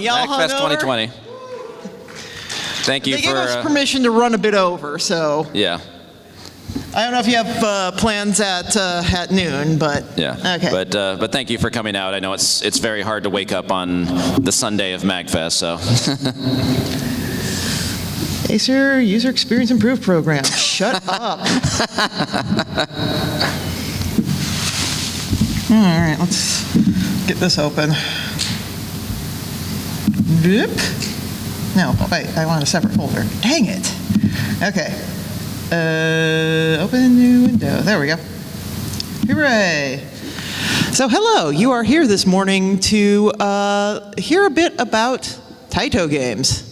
y'all hung MAGFest over? 2020. Thank you They for... gave us permission to run a bit over, so yeah. I don't know if you have plans at noon, but Yeah. okay. But thank you for coming out. I know it's very hard to wake up on the Sunday of MAGFest, so. Acer User Experience Improved Program. Shut up. All right, let's get this open. Boop. No, wait, I want a separate folder. Dang it. Okay. Open a new window. There we go. Hooray. So hello, you are here this morning to hear a bit about TAITO Games.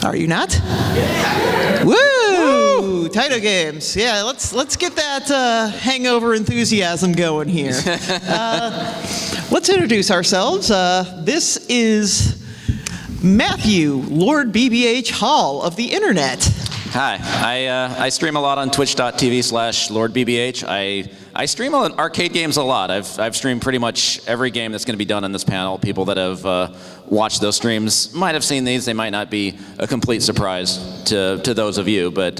Are you not? Yeah. Woo! TAITO Games. Yeah, let's get that hangover enthusiasm going here. Let's introduce ourselves. This is Matthew, Lord BBH Hall of the Internet. Hi, I stream a lot on twitch.tv/LordBBH. I stream on arcade games a lot. I've streamed pretty much every game that's going to be done on this panel. People that have watched those streams might have seen these. They might not be a complete surprise to those of you, but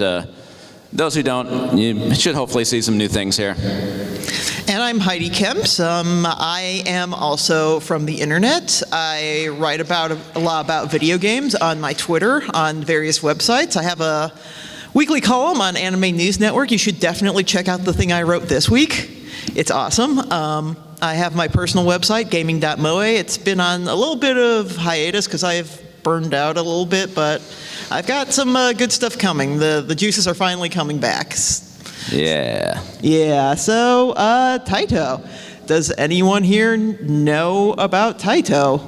those who don't, you should hopefully see some new things here. And I'm Heidi Kemps. I am also from the internet. I write about a lot about video games on my Twitter, on various websites. I have a weekly column on Anime News Network. You should definitely check out the thing I wrote this week. It's awesome. I have my personal website, gaming.moe. It's been on a little bit of hiatus because I've burned out a little bit, but I've got some good stuff coming. The juices are finally coming back. Yeah. Yeah, so TAITO. Does anyone here know about TAITO?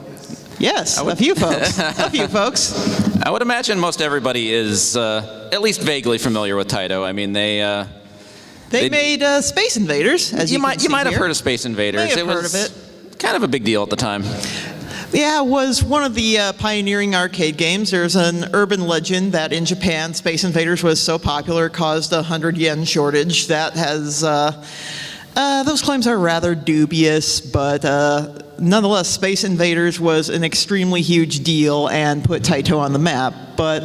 Yes, a few folks. A few folks. I would imagine most everybody is at least vaguely familiar with TAITO. I mean, they made Space Invaders, as you can see might have here. heard of Space Invaders. May have It heard was of it. kind of a big deal at the time. Yeah, it was one of the pioneering arcade games. There's an urban legend that in Japan, Space Invaders was so popular it caused a 100 yen shortage. That has, those claims are rather dubious, but nonetheless, Space Invaders was an extremely huge deal and put TAITO on the map. But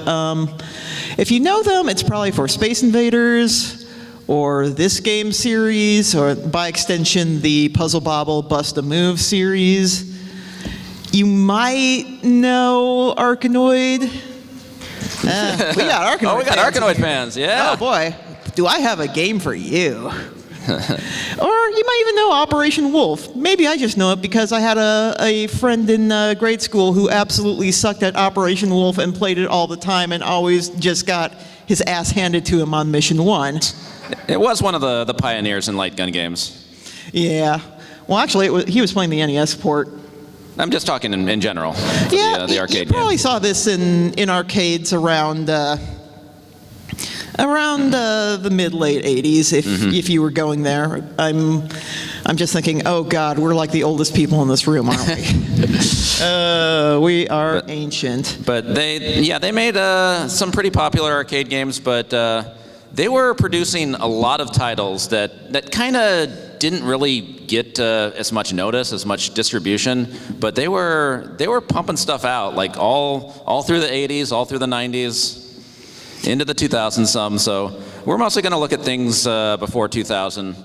if you know them, it's probably for Space Invaders, or this game series, or by extension, the Puzzle Bobble Bust a Move series. You might know Arkanoid. We got Arkanoid Oh, we got fans Arkanoid here. fans, yeah. Oh boy, do I have a game for you. Or you might even know Operation Wolf. Maybe I just know it because I had a friend in grade school who absolutely sucked at Operation Wolf and played it all the time and always just got his ass handed to him on Mission 1. It was one of the pioneers in light gun games. Yeah. Well, actually, he was playing the NES port. I'm just talking in general. For Yeah, the arcade you probably game. saw this in arcades around the mid-late 80s, if you were going there. I'm just thinking, oh God, we're like the oldest people in this room, aren't we? We are ancient. But they made some pretty popular arcade games, but they were producing a lot of titles that kind of didn't really get as much notice, as much distribution, but they were pumping stuff out like all through the 80s, all through the 90s, into the 2000s some. So we're mostly going to look at things before 2000.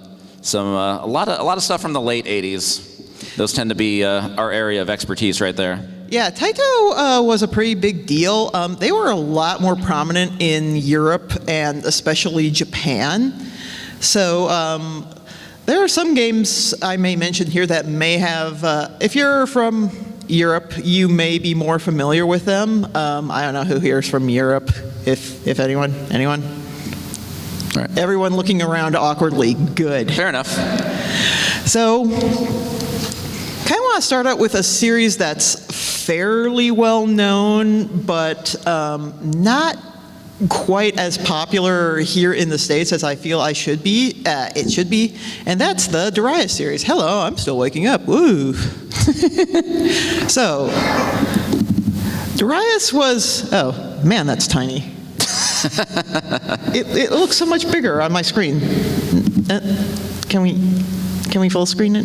A lot of stuff from the late 80s. Those tend to be our area of expertise right there. Yeah, TAITO was a pretty big deal. They were a lot more prominent in Europe and especially Japan. So there are some games I may mention here that may have, if you're from Europe, you may be more familiar with them. I don't know who here is from Europe, if anyone? Anyone? All right. Everyone looking around awkwardly. Good. Fair enough. So, kind of want to start out with a series that's fairly well known, but not quite as popular here in the States as I feel it should be, and that's the Darius series. Hello, I'm still waking up. Woo! So, Darius was, oh man, that's tiny. It looks so much bigger on my screen. Can we full screen it?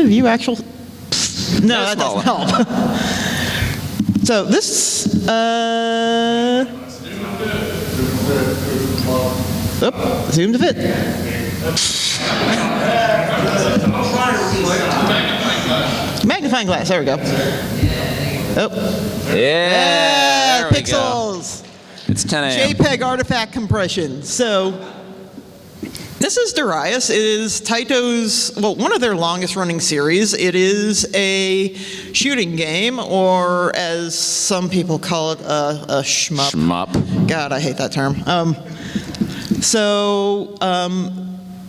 View actual. No, that doesn't help. So this, zoom to fit. Magnifying glass, there we go. Oh. Yeah, there we pixels. go. It's 10 a.m. JPEG artifact compression. So this is Darius. It is Taito's, well, one of their longest running series. It is a shooting game, or as some people call it, a shmup. Shmup. God, I hate that term.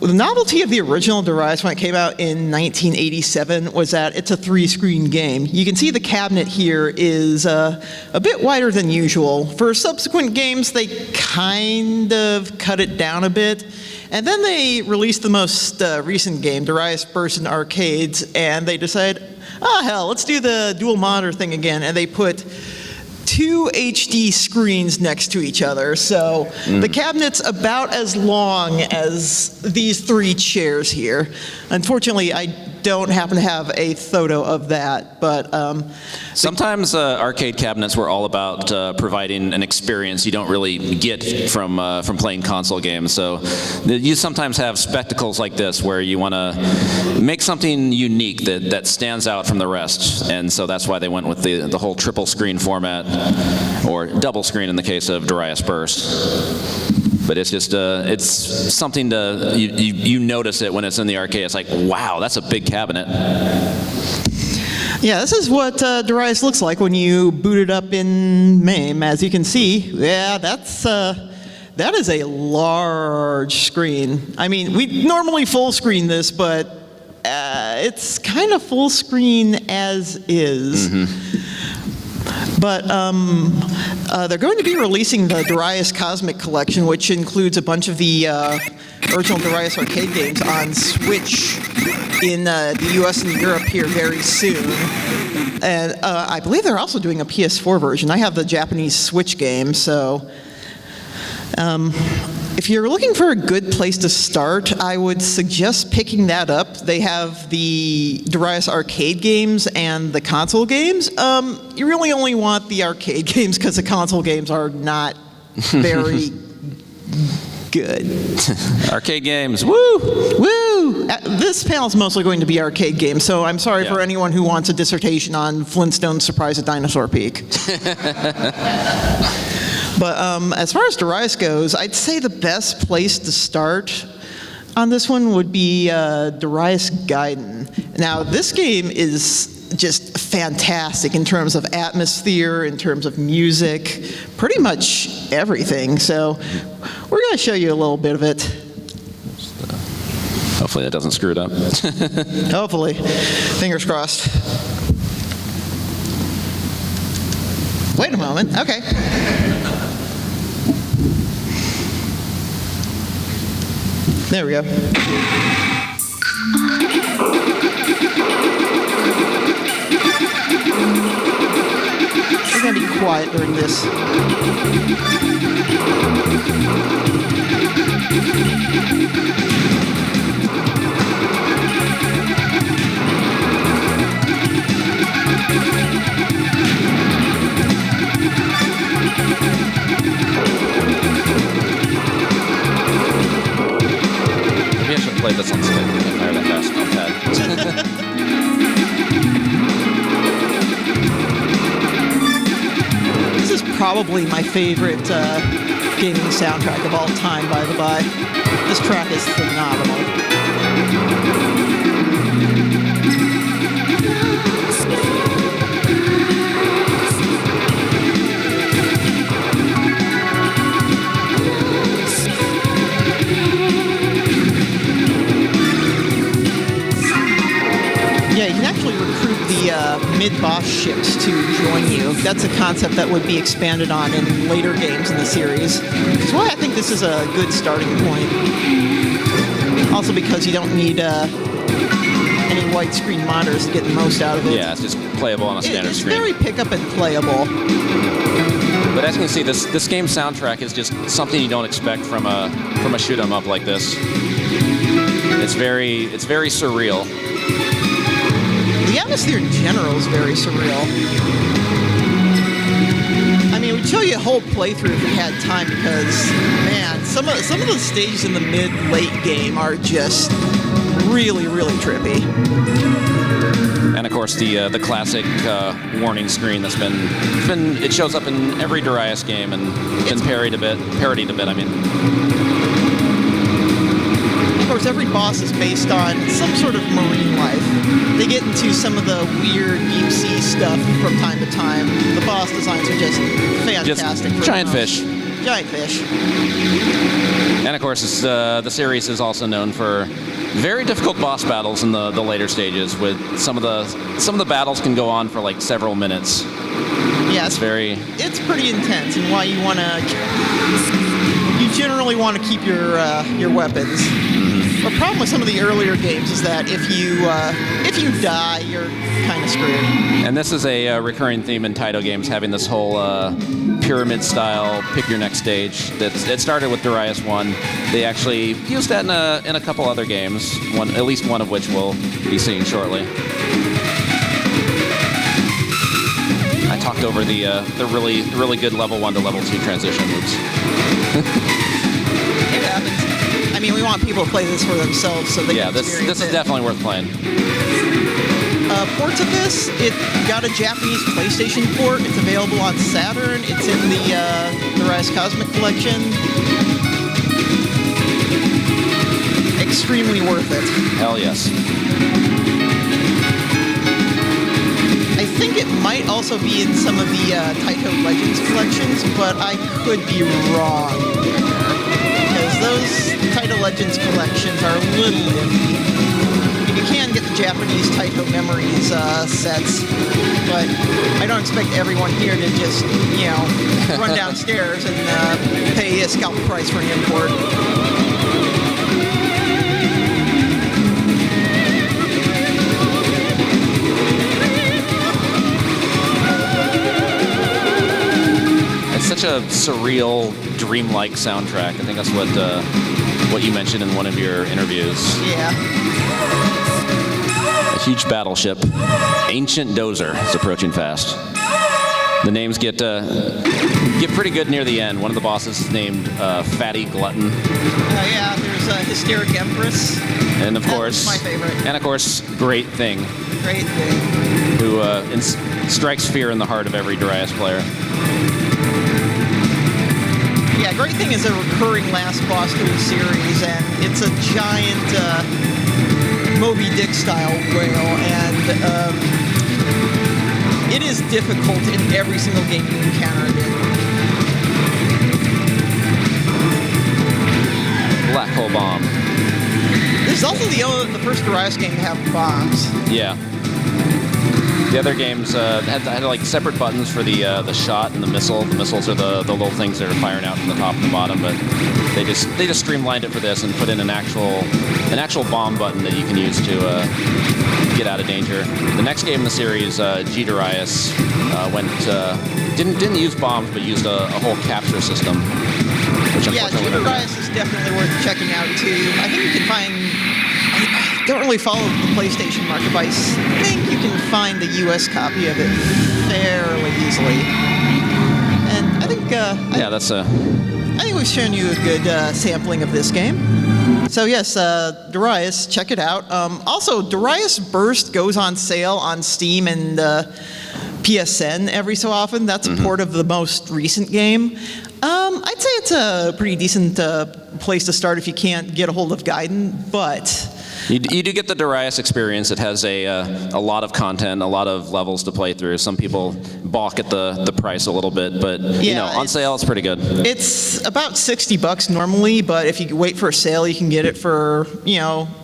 The novelty of the original Darius when it came out in 1987 was that it's a 3-screen game. You can see the cabinet here is a bit wider than usual. For subsequent games, they kind of cut it down a bit. And then they released the most recent game, Darius Burst in arcades, and they decided, oh hell, let's do the dual monitor thing again. And they put 2 HD screens next to each other. So the cabinet's about as long as these 3 chairs here. Unfortunately, I don't happen to have a photo of that, but sometimes arcade cabinets were all about providing an experience you don't really get from playing console games. So you sometimes have spectacles like this where you want to make something unique that stands out from the rest, and so that's why they went with the whole triple screen format, or double screen in the case of Darius Burst. But it's just, it's something to, you notice it when it's in the arcade. It's like, wow, that's a big cabinet. Yeah, this is what Darius looks like when you boot it up in MAME. As you can see, yeah, that is a large screen. I mean, we normally full screen this, but it's kind of full screen as is. But they're going to be releasing the Darius Cosmic Collection, which includes a bunch of the original Darius arcade games on Switch in the US and Europe here very soon. And I believe they're also doing a PS4 version. I have the Japanese Switch game, so if you're looking for a good place to start, I would suggest picking that up. They have the Darius arcade games and the console games. You really only want the arcade games because the console games are not very good. Arcade games, woo! Woo! This panel is mostly going to be arcade games, so I'm sorry for anyone who wants a dissertation on Flintstone's Surprise at Dinosaur Peak. But as far as Darius goes, I'd say the best place to start on this one would be Darius Gaiden. Now, this game is just fantastic in terms of atmosphere, in terms of music, pretty much everything. So we're going to show you a little bit of it. Hopefully that doesn't screw it up. Hopefully. Fingers crossed. Wait a moment. Okay. There we go. We're going to be quiet during this. Maybe I should play this on slightly higher than fast notepad. This is probably my favorite gaming soundtrack of all time, by the by. This track is phenomenal. Yeah, you can actually recruit the mid-boss ships to join you. That's a concept that would be expanded on in later games in the series. That's why I think this is a good starting point. Also because you don't need any widescreen monitors to get the most out of it. Yeah, it's just playable on a standard screen. It's very pick-up and playable. But as you can see, this game's soundtrack is just something you don't expect from a shoot 'em up like this. It's very surreal. The atmosphere in general is very surreal. I mean, we'd show you a whole playthrough if we had time because, man, some of the stages in the mid-late game are just really, really trippy. And of course, the classic warning screen that's been it shows up in every Darius game and been parodied a bit. I mean. Of course, every boss is based on some sort of marine life. They get into some of the weird deep sea stuff from time to time. The boss designs are just fantastic. Just giant fish. Giant fish. And of course, the series is also known for very difficult boss battles in the later stages. With some of the battles can go on for like several minutes. Yeah, it's pretty intense, and why you generally want to keep your weapons. The problem with some of the earlier games is that if you die, you're kind of screwed. And this is a recurring theme in TAITO games, having this whole pyramid-style pick-your-next stage. It started with Darius 1. They actually used that in a couple other games, at least one of which we'll be seeing shortly. I talked over the really good level 1 to level 2 transition. Oops. It happens. I mean, we want people to play this for themselves, so they can experience it. This is definitely worth playing. Ports of this, it got a Japanese PlayStation port. It's available on Saturn. It's in the Rise Cosmic Collection. Extremely worth it. Hell yes. I think it might also be in some of the TAITO Legends collections, but I could be wrong. Because those TAITO Legends collections are a little iffy. You can get the Japanese TAITO Memories sets, but I don't expect everyone here to just, run downstairs and pay a scalp price for an import. It's such a surreal, dreamlike soundtrack. I think that's what you mentioned in one of your interviews. Yeah. A huge battleship. Ancient Dozer is approaching fast. The names get pretty good near the end. One of the bosses is named Fatty Glutton. Yeah, there's Hysteric Empress. And of course, my favorite. And of course, Great Thing. Great Thing. Who strikes fear in the heart of every Darius player. Yeah, Great Thing is a recurring last boss to the series, and it's a giant Moby Dick style whale, and it is difficult in every single game you encounter it. Black Hole Bomb. This is also the first Darius game to have bombs. Yeah. The other games had like separate buttons for the shot and the missile. The missiles are the little things that are firing out from the top and the bottom, but they just streamlined it for this and put in an actual bomb button that you can use to get out of danger. The next game in the series, G Darius, didn't use bombs but used a whole capture system. Which yeah, G Darius is definitely worth checking out too. I think you can find. I don't really follow the PlayStation market, but I think you can find the US copy of it fairly easily. And I think I think we've shown you a good sampling of this game. So yes, Darius, check it out. Also, Darius Burst goes on sale on Steam and PSN every so often. That's a port of the most recent game. I'd say it's a pretty decent place to start if you can't get a hold of Gaiden, but you do get the Darius experience. It has a lot of content, a lot of levels to play through. Some people balk at the price a little bit, but on sale it's pretty good. It's about $60 normally, but if you wait for a sale, you can get it for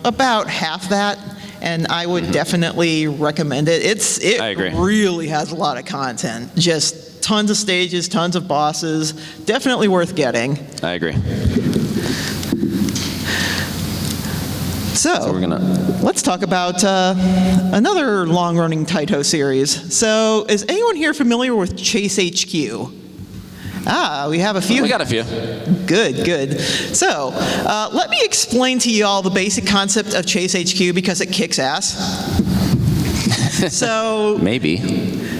about half that. And I would definitely recommend it. I agree. Really has a lot of content. Just tons of stages, tons of bosses. Definitely worth getting. I agree. So let's talk about another long-running TAITO series. So is anyone here familiar with Chase HQ? We have a few. We got a few. Good. So let me explain to you all the basic concept of Chase HQ because it kicks ass. So Maybe.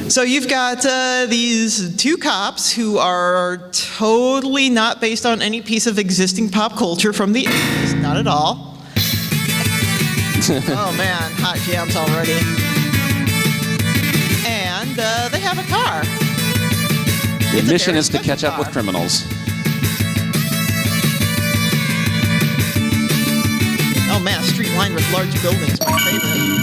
So you've got these two cops who are totally not based on any piece of existing pop culture from the 80s, not at all. Oh man, hot jams already. And they have a car. The mission is to catch up with criminals. Oh man, a street lined with large buildings, my favorite.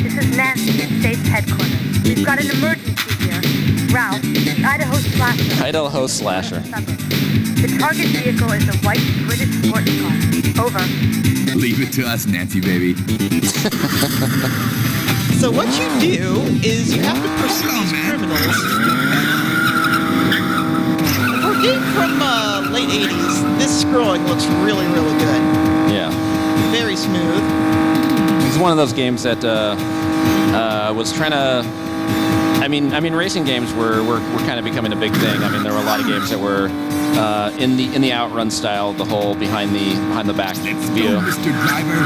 This is Nancy at State's headquarters. We've got an emergency here. Growl, the Idaho Slasher. Idaho Slasher. The target vehicle is a white British sports car. Over. Leave it to us, Nancy, baby. So what you do is you have to pursue these criminals. For a game from late 80s, this scrolling looks really, really good. Yeah. Very smooth. It's one of those games that was trying to. I mean, racing games were kind of becoming a big thing. I mean, there were a lot of games that were in the outrun style, the whole behind the back Let's view. go, Mr. Driver.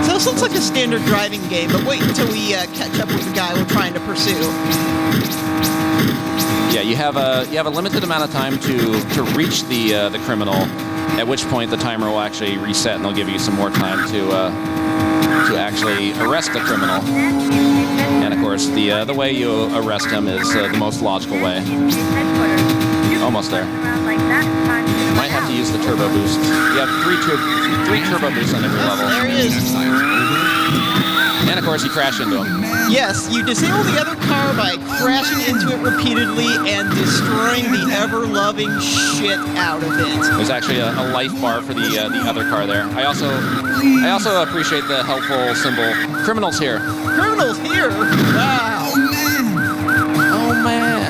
So this looks like a standard driving game, but wait until we catch up with the guy we're trying to pursue. Yeah, you have a limited amount of time to reach the criminal. At which point the timer will actually reset, and they'll give you some more time to actually arrest the criminal. And of course, the way you arrest him is the most logical way. Almost there. Might have to use the turbo boost. You have three turbo boosts on every level. There he is. And of course, you crash into him. Yes, you disable the other car by crashing into it repeatedly and destroying the ever-loving shit out of it. There's actually a life bar for the other car there. I also appreciate the helpful symbol. Criminals here. Criminals here? Wow. Oh man.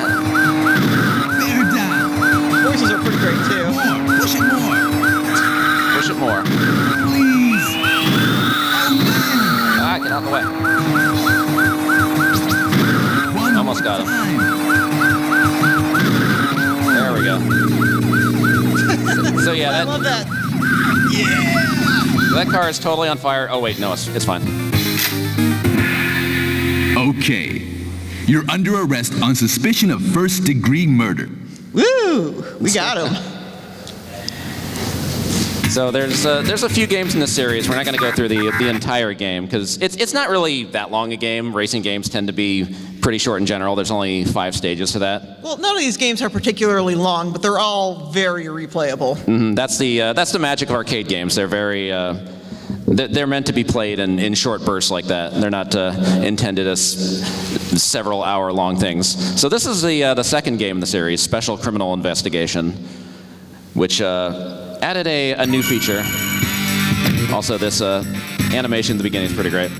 Bear down. Voices are pretty great too. More. Push it more. Push it more. Please. Ah, get out of the way. One Almost got him. time. There we go. So yeah, I love that. that car is totally on fire. Oh wait, no, it's fine. Okay. You're under arrest on suspicion of first-degree murder. Woo! We got him. So there's a few games in this series. We're not going to go through the entire game because it's not really that long a game. Racing games tend to be pretty short in general. There's only 5 stages to that. Well, none of these games are particularly long, but they're all very replayable. That's the magic of arcade games. They're very they're meant to be played in short bursts like that. They're not intended as several hour-long things. So this is the second game in the series, Special Criminal Investigation, which added a new feature. Also, this animation at the beginning is pretty great.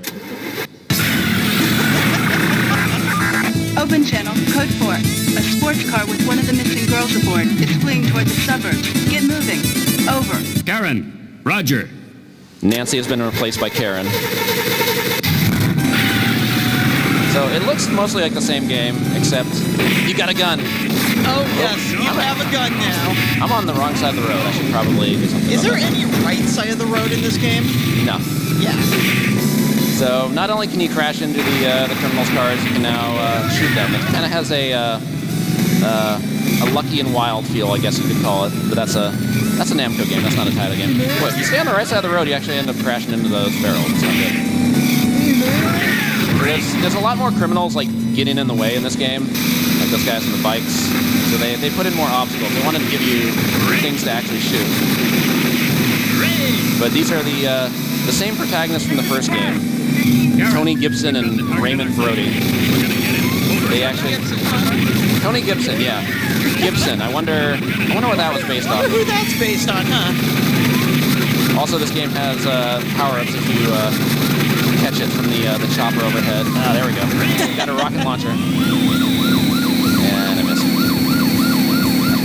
Open channel, code 4. A sports car with one of the missing girls aboard is fleeing toward the suburbs. Get moving. Over. Karen, Roger. Nancy has been replaced by Karen. So it looks mostly like the same game, except you got a gun. Oh, yes, you have a gun now. I'm on the wrong side of the road. I should probably do something Is about there that. any right side of the road in this game? No. Yeah. So not only can you crash into the criminals' cars, you can now shoot them. It kind of has a Lucky and Wild feel, I guess you could call it. But that's a Namco game. That's not a TAITO game. Well, if you stay on the right side of the road, you actually end up crashing into those barrels. It's not good. There's a lot more criminals like getting in the way in this game, like those guys on the bikes. So they put in more obstacles. They wanted to give you things to actually shoot. But these are the same protagonists from the first game. Tony Gibson and Raymond Brody. They actually Tony Gibson, yeah. Gibson. I wonder what that was based I off wonder who of. that's based on, huh? Also, this game has power-ups if you catch it from the chopper overhead. Ah, there we go. Got a rocket launcher. And I missed.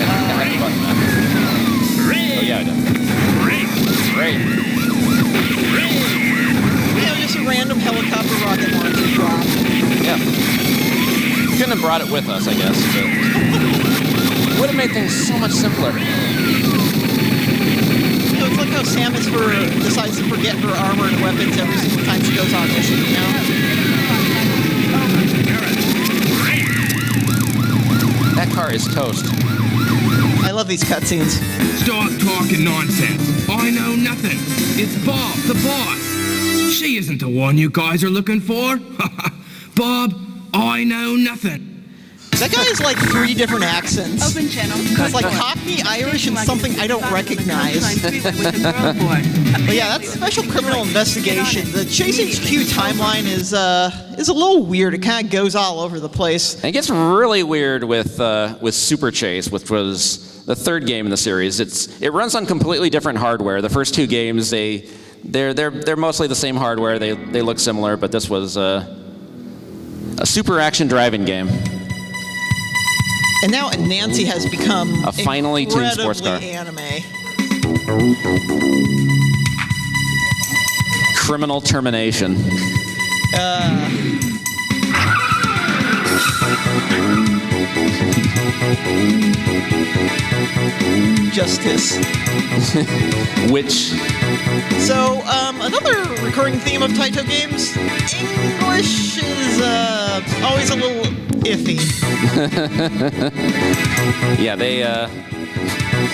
I had the button back. Oh yeah, I did. Great. Yeah, just a random helicopter rocket launcher drop. Yeah. Couldn't have brought it with us, I guess. But would have made things so much simpler. Samus decides to forget her armor and weapons every single time she goes on mission, you know? That car is toast. I love these cutscenes. Stop talking nonsense. I know nothing. It's Bob, the boss. She isn't the one you guys are looking for. Bob, I know nothing. That guy has like 3 different accents. Open channel. It's like Cockney, Irish, and something I don't recognize. But yeah, that's Special Criminal Investigation. The Chase HQ timeline is a little weird. It kind of goes all over the place. And it gets really weird with Super Chase, which was the 3rd game in the series. It runs on completely different hardware. The first 2 games they're mostly the same hardware. They look similar, but this was a super action driving game. And now Nancy has become a finely tuned sports car. Anime. Criminal termination. Justice. Which? So, another recurring theme of Taito games, English is always a little iffy. Yeah,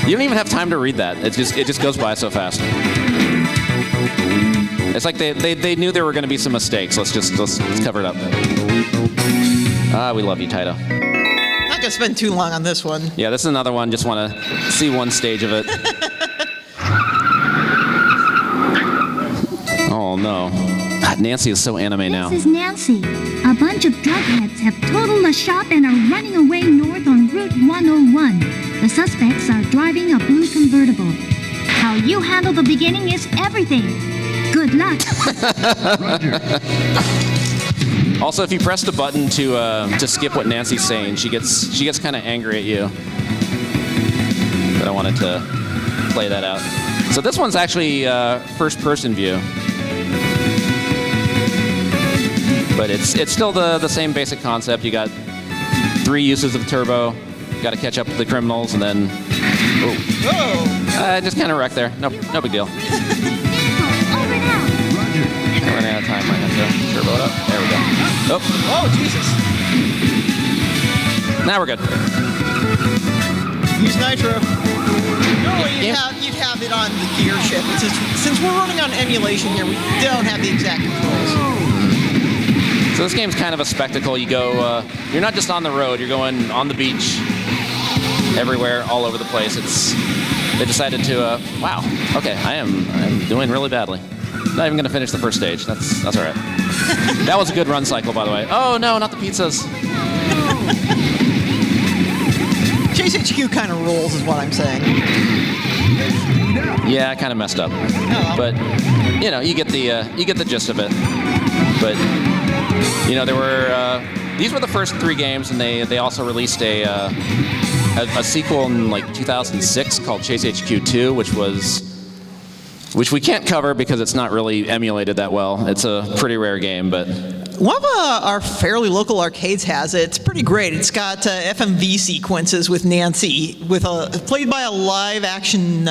you don't even have time to read that. It just goes by so fast. It's like they knew there were going to be some mistakes. Let's cover it up. We love you, Taito. Not gonna spend too long on this one. Yeah, this is another one. Just want to see one stage of it. Oh no. God, Nancy is so anime now. This is Nancy. A bunch of drug heads have totaled a shop and are running away north on Route 101. The suspects are driving a blue convertible. How you handle the beginning is everything. Good luck. Also, if you press the button to skip what Nancy's saying, she gets kind of angry at you. But I wanted to play that out. So this one's actually first-person view. But it's still the same basic concept. You got 3 uses of turbo. You got to catch up with the criminals, and then just kind of wrecked there. No big deal. Running out of time. Might have to turbo it up. There we go. Oh, Jesus. Now we're good. Use nitro. Normally you'd have it on the gear shift. Since we're running on emulation here, we don't have the exact controls. So this game's kind of a spectacle. You go, you're not just on the road, you're going on the beach, everywhere, all over the place. They decided to, wow, okay, I'm doing really badly. Not even gonna finish the first stage. That's all right. That was a good run cycle, by the way. Oh no, not the pizzas. Chase HQ kind of rules, is what I'm saying. Yeah, I kind of messed up, but you get the gist of it. But there were these were the first 3 games, and they also released a sequel in like 2006 called Chase HQ 2, which we can't cover because it's not really emulated that well. It's a pretty rare game, but one of our fairly local arcades has it. It's pretty great. It's got FMV sequences with Nancy, played by a live action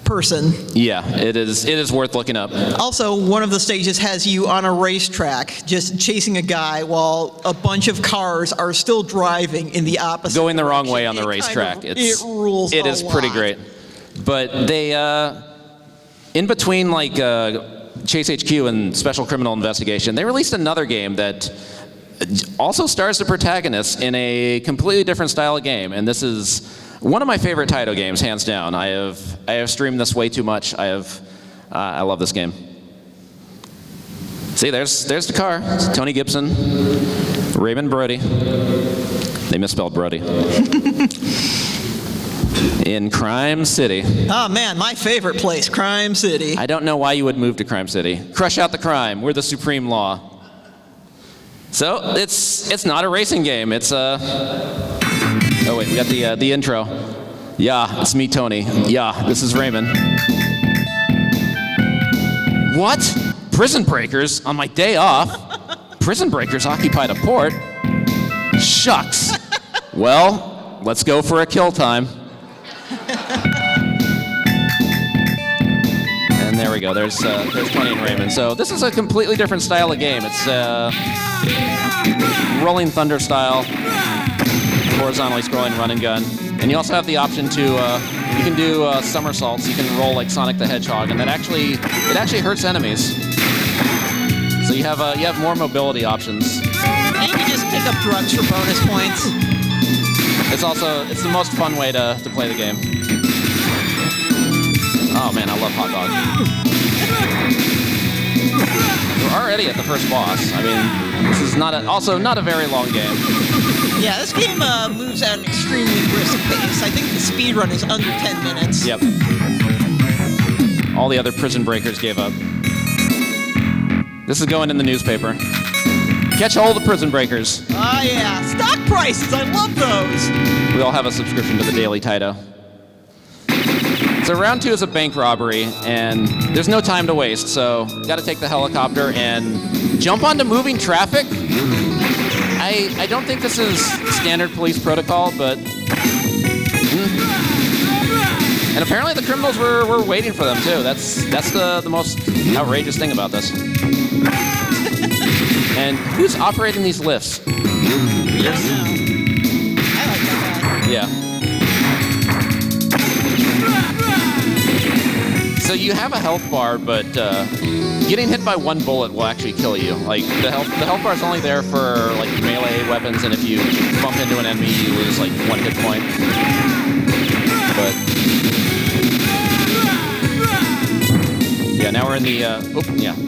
person. Yeah, it is worth looking up. Also, one of the stages has you on a racetrack, just chasing a guy while a bunch of cars are still driving in the opposite going the wrong direction. way on the racetrack. It rules. It is pretty great. But they in between like Chase HQ and Special Criminal Investigation, they released another game that also stars the protagonist in a completely different style of game, and this is one of my favorite Taito games, hands down. I have streamed this way too much. I love this game. See, there's the car. It's Tony Gibson, Raymond Brody. They misspelled Brody. In Crime City. Oh man, my favorite place, Crime City. I don't know why you would move to Crime City. Crush out the crime. We're the supreme law. So it's not a racing game. It's a. Oh wait, we got the intro. Yeah, it's me, Tony. Yeah, this is Raymond. What? Prison breakers on my day off? Prison breakers occupied a port? Shucks. Well, let's go for a kill time. we go. There's Tony and Raymond. So this is a completely different style of game. It's Rolling Thunder style, horizontally scrolling run and gun. And you also have the option to you can do somersaults. You can roll like Sonic the Hedgehog, and it actually hurts enemies. So you have more mobility options. And you can just pick up drugs for bonus points. It's the most fun way to play the game. Oh man, I love hot dog. We're already at the first boss. I mean, this is also not a very long game. Yeah, this game moves at an extremely brisk pace. I think the speed run is under 10 minutes. Yep. All the other prison breakers gave up. This is going in the newspaper. Catch all the prison breakers. Oh yeah, stock prices, I love those. We all have a subscription to the Daily TAITO. So round 2 is a bank robbery, and there's no time to waste, so gotta take the helicopter and jump onto moving traffic. I don't think this is standard police protocol, but... And apparently the criminals were waiting for them, too. That's the most outrageous thing about this. And who's operating these lifts? I like that. Yeah. So you have a health bar, but getting hit by one bullet will actually kill you. Like the health bar is only there for like melee weapons, and if you bump into an enemy, you lose like 1 hit point. But yeah, now we're in the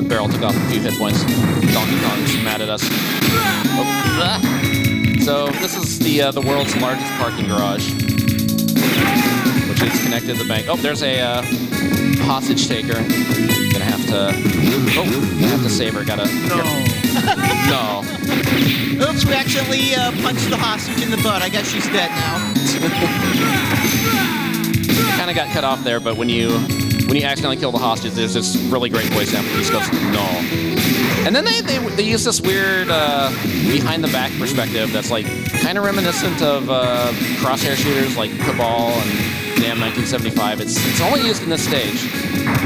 the barrel took off a few hit points. Donkey Kong's mad at us. So this is the world's largest parking garage, which is connected to the bank. Oh, there's a hostage taker. Gonna have to save her. Gotta. No. Oops, we accidentally punched the hostage in the butt. I guess she's dead now. Kind of got cut off there, but when you accidentally kill the hostage, there's this really great voice after he just goes, no. And then they use this weird behind the back perspective that's like kind of reminiscent of crosshair shooters like Cabal and Damn 1975. It's only used in this stage.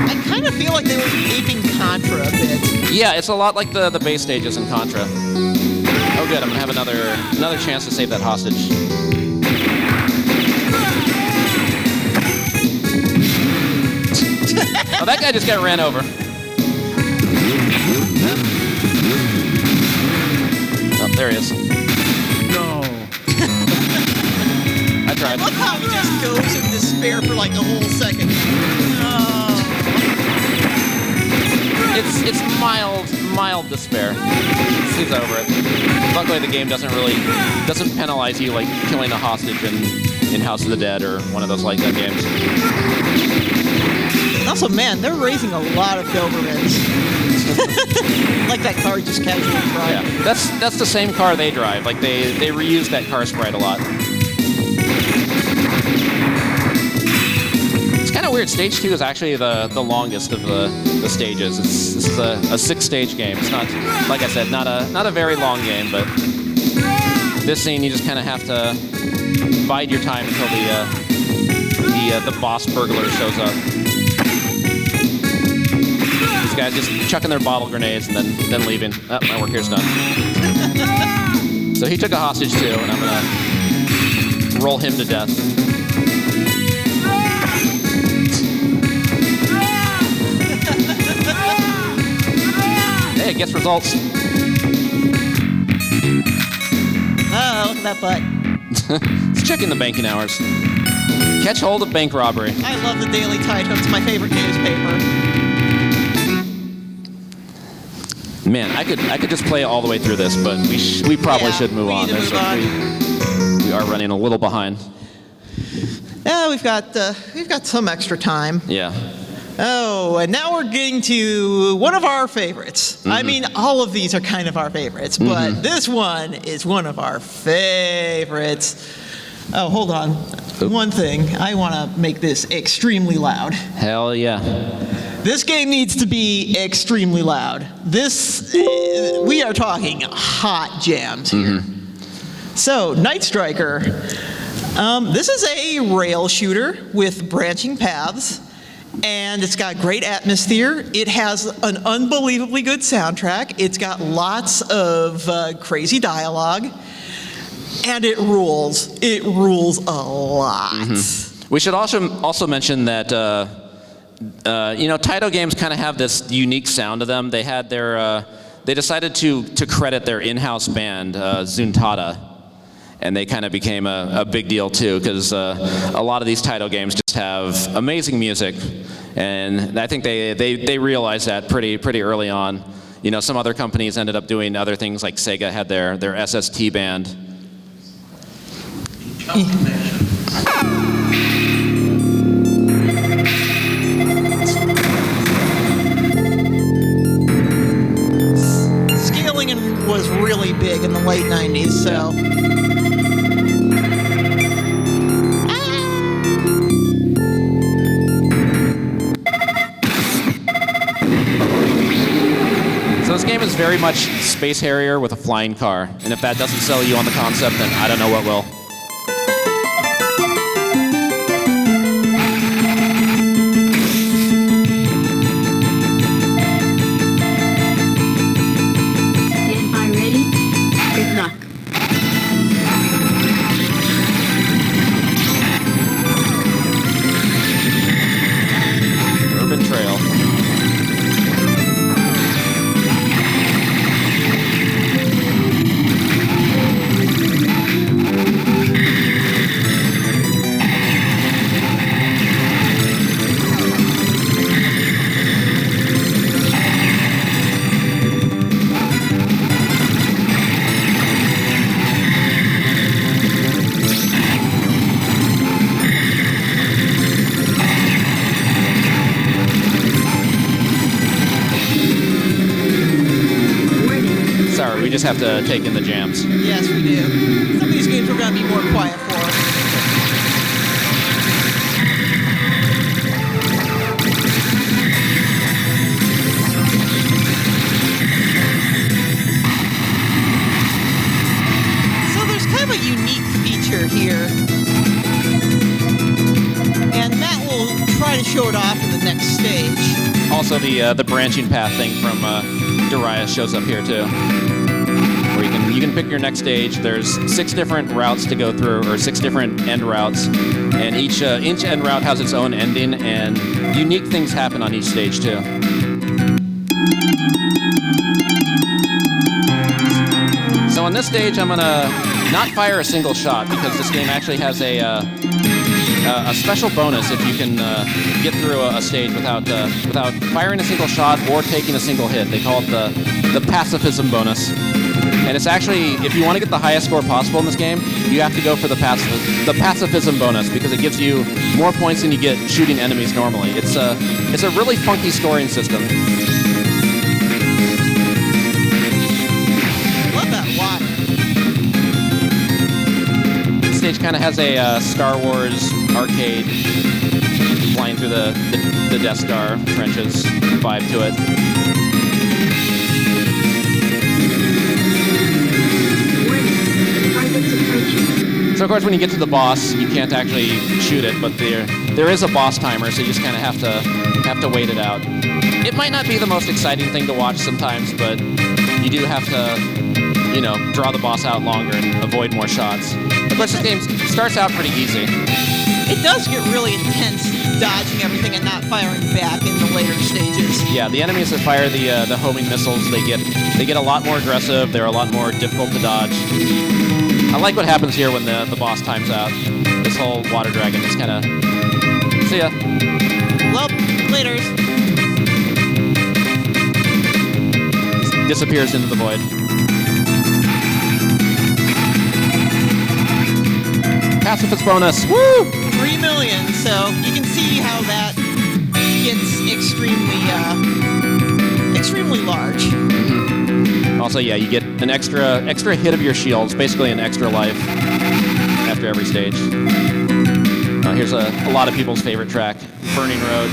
I kind of feel like they were aping Contra a bit. Yeah, it's a lot like the base stages in Contra. Oh good, I'm gonna have another chance to save that hostage. Oh, that guy just got ran over. Oh, there he is. No. I tried. I love how he just goes in despair for like a whole second. No. It's mild despair. He's over it. Luckily, the game doesn't penalize you like killing a hostage in House of the Dead or one of those like that games. Also, man, they're raising a lot of Dobermans. Like that car just casually drive. Yeah, that's the same car they drive. Like they reuse that car sprite a lot. It's kind of weird. Stage 2 is actually the longest of the stages. This is a 6-stage game. It's not, like I said, not a very long game, but this scene you just kind of have to bide your time until the boss burglar shows up. These guys just chucking their bottle grenades and then leaving. Oh, my work here's done. So he took a hostage too, and I'm gonna roll him to death. Hey, it gets results. Oh, look at that butt. It's checking the banking hours. Catch hold of bank robbery. I love the Daily TAITO. It's my favorite newspaper. Man, I could just play all the way through this, but we probably should move on. We are running a little behind. Yeah, we've got some extra time. Yeah. Oh, and now we're getting to one of our favorites. I mean, all of these are kind of our favorites, but this one is one of our favorites. Oh, hold on. One thing, I want to make this extremely loud. Hell yeah. This game needs to be extremely loud. We are talking hot jams here. So, Night Striker. This is a rail shooter with branching paths. And it's got great atmosphere. It has an unbelievably good soundtrack. It's got lots of crazy dialogue. And it rules. It rules a lot. We should also mention that TAITO Games kind of have this unique sound to them. They had they decided to credit their in-house band, Zuntata, and they kind of became a big deal too, because a lot of these TAITO games just have amazing music, and I think they realized that pretty early on. You know, some other companies ended up doing other things, like Sega had their SST band. Scaling was really big in the late 90s, so... So this game is very much Space Harrier with a flying car, and if that doesn't sell you on the concept, then I don't know what will. Standby ready? Good luck. Urban Trail. Sorry, we just have to take in the jams. Yes, we do. Some of these games we're going to be more quiet for. So there's kind of a unique feature here. And Matt will try to show it off in the next stage. Also, the branching path thing from Darius shows up here too, where you can pick your next stage. There's 6 different routes to go through, or 6 different end routes, and each end route has its own ending, and unique things happen on each stage too. So on this stage, I'm gonna not fire a single shot, because this game actually has a special bonus if you can get through a stage without firing a single shot or taking a single hit. They call it the pacifism bonus. And it's actually, if you want to get the highest score possible in this game, you have to go for the pacifism bonus, because it gives you more points than you get shooting enemies normally. It's a really funky scoring system. I love that water. This stage kind of has a Star Wars arcade flying through the Death Star trenches vibe to it. So of course, when you get to the boss, you can't actually shoot it, but there is a boss timer, so you just kind of have to wait it out. It might not be the most exciting thing to watch sometimes, but you do have to, draw the boss out longer and avoid more shots. Of course, this game starts out pretty easy. It does get really intense dodging everything and not firing back in the later stages. Yeah, the enemies that fire the homing missiles, they get a lot more aggressive. They're a lot more difficult to dodge. I like what happens here when the boss times out. This whole water dragon just kind of... See ya. Well, laters. Disappears into the void. Pacifist bonus. Woo! 3 million, so you can see how that gets extremely large. Also, yeah, you get an extra hit of your shields, basically an extra life after every stage. Here's a lot of people's favorite track, Burning Road.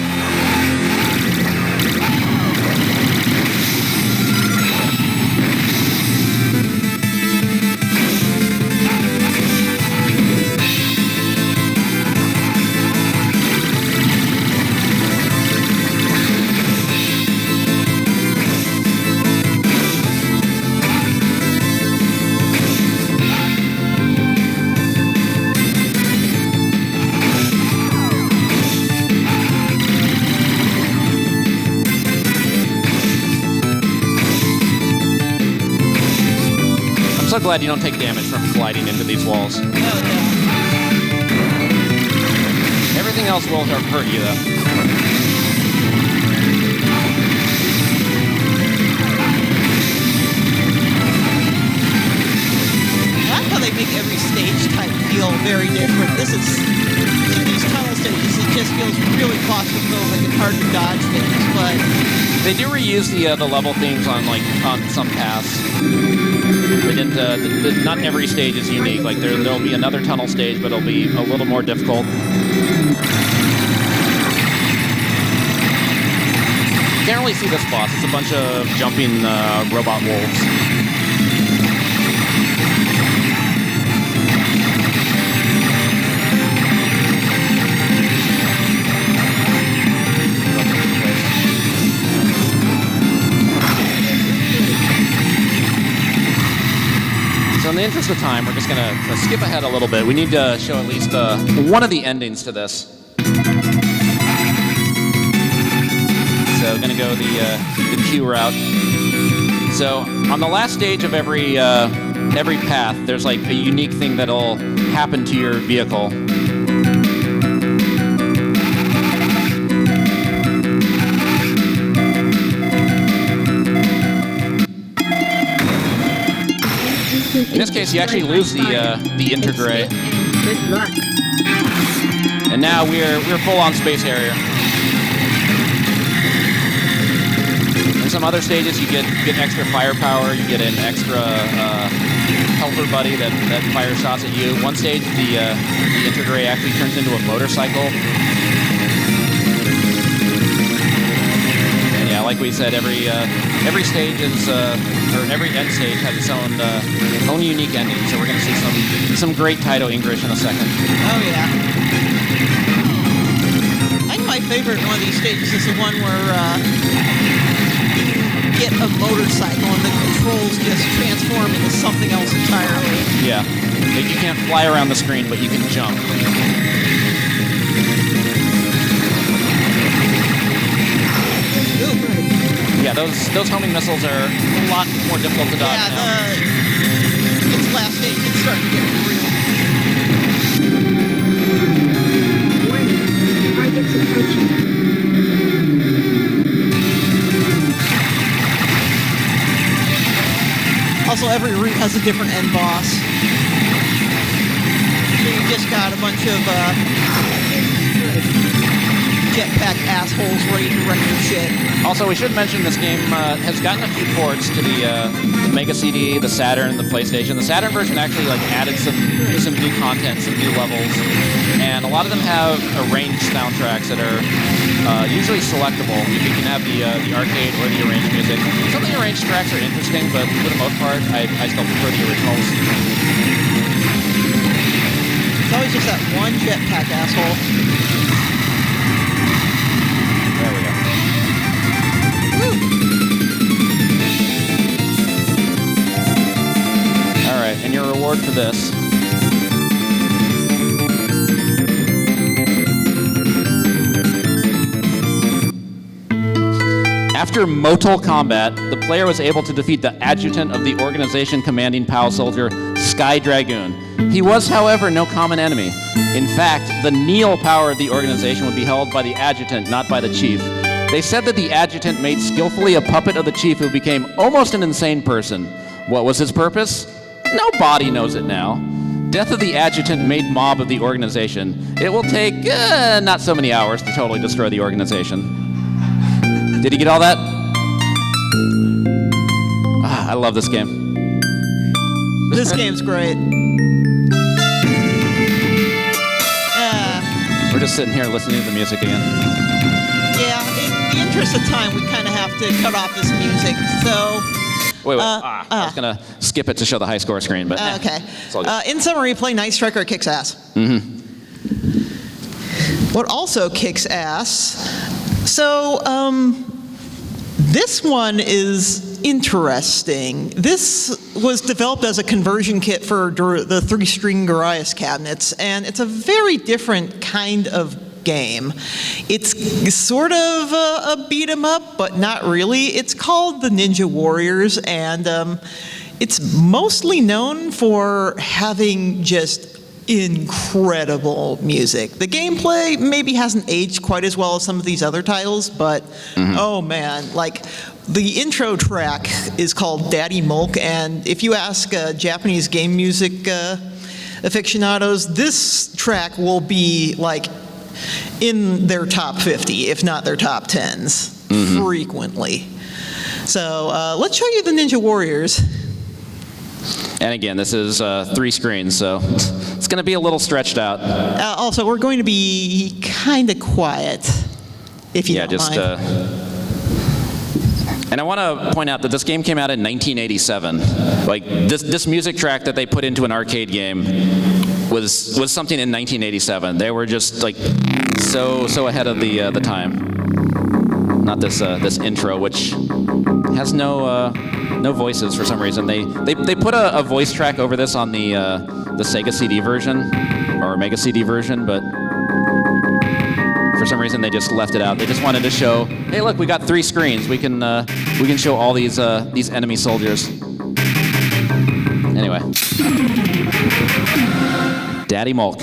so glad you don't take damage from gliding into these walls. Oh, yeah. Everything else will hurt you, though. I like how they make every stage type feel very different. This is, in these tunnel stages, it just feels really claustrophobic and hard to dodge things, but... They do reuse the level themes on some paths. They didn't. Not every stage is unique. Like there'll be another tunnel stage, but it'll be a little more difficult. Can't really see this boss. It's a bunch of jumping robot wolves. So in the interest of time, we're just going to skip ahead a little bit. We need to show at least one of the endings to this. So we're going to go the Q route. So on the last stage of every path, there's like a unique thing that'll happen to your vehicle. In this case, you actually lose the intergray. Good luck. And now we're full on space area. In some other stages, you get extra firepower. You get an extra helper buddy that fires shots at you. One stage, the intergray actually turns into a motorcycle. And yeah, like we said, every stage is or every end stage has its own unique ending. So we're going to see some great TAITO English in a second. Oh yeah. I think my favorite one of these stages is the one where you get a motorcycle and the controls just transform into something else entirely. Yeah. Like you can't fly around the screen, but you can jump. Yeah, those homing missiles are a lot more difficult to dodge now. Its last stage can start to get real. Warning. Targets approaching. Also, every route has a different end boss. So you just got a bunch of jetpack assholes ready to wreck your shit. Also, we should mention this game has gotten a few ports to the Mega CD, the Saturn, the PlayStation. The Saturn version actually added some new content, some new levels, and a lot of them have arranged soundtracks that are usually selectable. You can have the arcade or the arranged music. Some of the arranged tracks are interesting, but for the most part, I still prefer the originals. It's always just that one jetpack asshole. There we go. All right, and your reward for this. After mortal combat, the player was able to defeat the adjutant of the organization commanding POW soldier, Sky Dragoon. He was, however, no common enemy. In fact, the kneel power of the organization would be held by the adjutant, not by the chief. They said that the adjutant made skillfully a puppet of the chief who became almost an insane person. What was his purpose? Nobody knows it now. Death of the adjutant made mob of the organization. It will take not so many hours to totally destroy the organization. Did you get all that? I love this game. This game's great. We're just sitting here listening to the music again. Yeah, in the interest of time, we kind of have to cut off this music, so... Wait. I was going to skip it to show the high score screen, but okay. It's all good. In summary, play Night Striker, it kicks ass. Mm-hmm. What also kicks ass... So, this one is interesting. This was developed as a conversion kit for the 3-string Darius cabinets, and it's a very different kind of game. It's sort of a beat 'em up, but not really. It's called the Ninja Warriors, and it's mostly known for having just incredible music. The gameplay maybe hasn't aged quite as well as some of these other titles, but oh man, like the intro track is called Daddy Mulk, and if you ask Japanese game music aficionados, this track will be like in their top 50, if not their top 10s, frequently. So let's show you the Ninja Warriors. And again, this is 3 screens, so it's going to be a little stretched out. Also, we're going to be kind of quiet, if you don't mind. And I want to point out that this game came out in 1987. Like, this music track that they put into an arcade game was something in 1987. They were just, like, so ahead of the time. Not this intro, which has no voices for some reason. They put a voice track over this on the Sega CD version or Mega CD version, but for some reason they just left it out. They just wanted to show, hey, look, we got 3 screens. We can show all these enemy soldiers. Anyway, Daddy Mulk.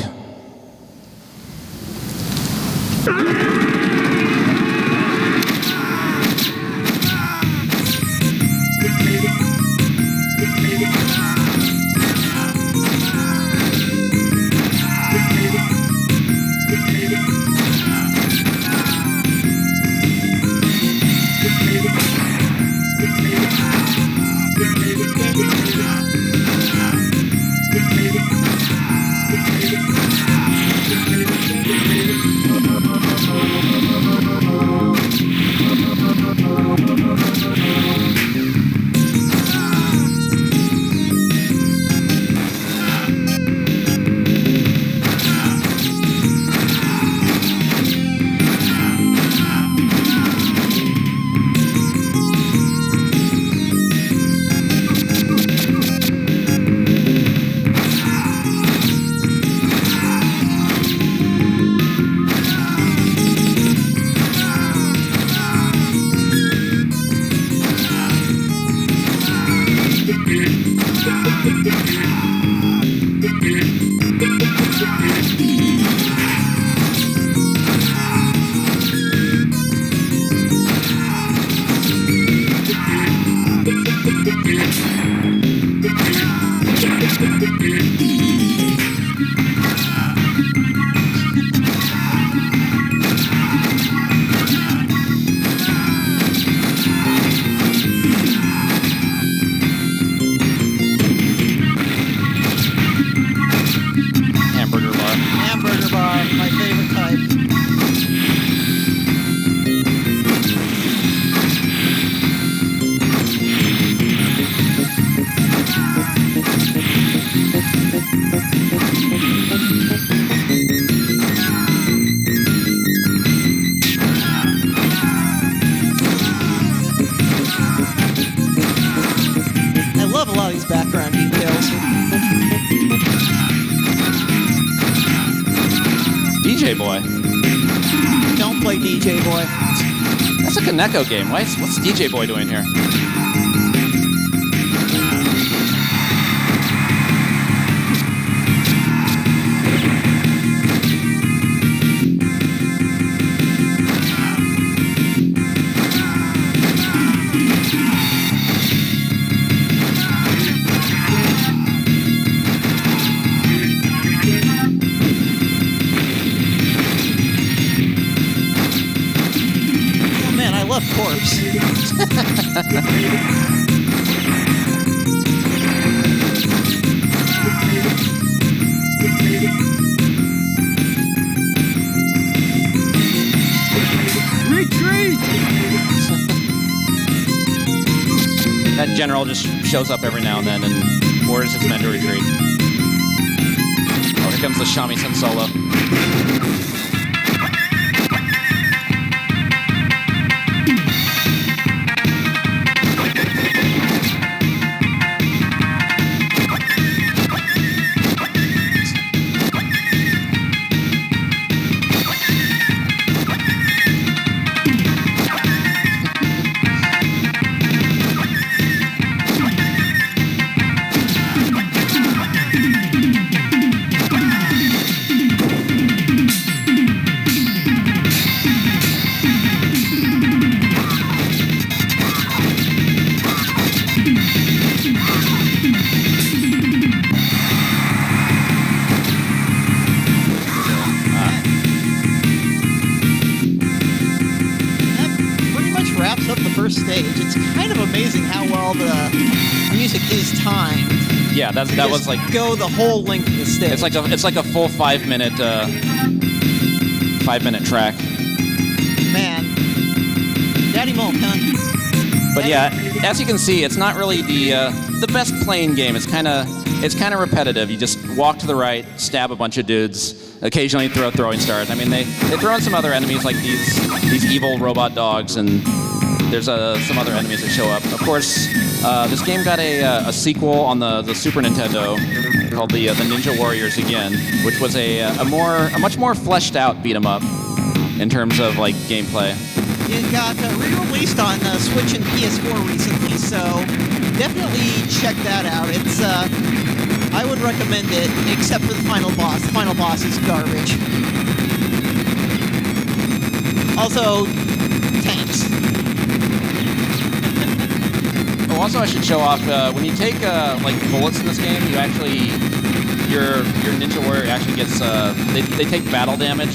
DJ Boy. Don't play DJ Boy. That's a Kaneko game. What's DJ Boy doing here? Corpse. Retreat! That general just shows up every now and then and orders its men to retreat. Oh, here comes the shamisen solo. wraps up the first stage. It's kind of amazing how well the music is timed. Yeah, that was like go the whole length of the stage. it's like a full 5 minute 5 minute track. Man, Daddy Mole, huh? But yeah, as you can see, it's not really the best playing game. It's kind of repetitive. You just walk to the right, stab a bunch of dudes, occasionally throw throwing stars. I mean, they throw in some other enemies like these evil robot dogs, and there's some other enemies that show up. Of course, this game got a sequel on the Super Nintendo called the Ninja Warriors again, which was a much more fleshed out beat 'em up in terms of like gameplay. It got re-released on Switch and PS4 recently, so definitely check that out. It's I would recommend it, except for the final boss. The final boss is garbage. Also, tanks. Oh, also I should show off when you take like bullets in this game, you actually your Ninja Warrior actually gets they take battle damage.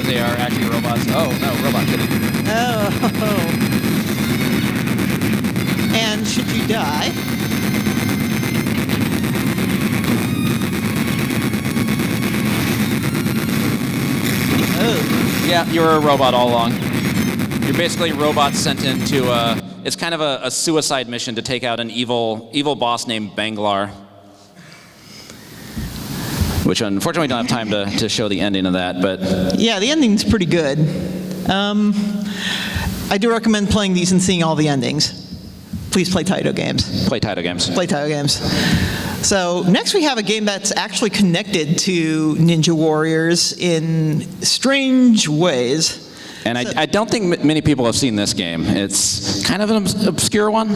They are actually robots. Oh, no, robot kidding. Oh. And should you die... Oh. Yeah, you're a robot all along. You're basically robots sent into it's kind of a suicide mission to take out an evil boss named Banglar. Which unfortunately we don't have time to show the ending of that, but... Yeah, the ending's pretty good. I do recommend playing these and seeing all the endings. Please play TAITO Games. Play TAITO Games. Play TAITO Games. So next we have a game that's actually connected to Ninja Warriors in strange ways. And I don't think many people have seen this game. It's kind of an obscure one.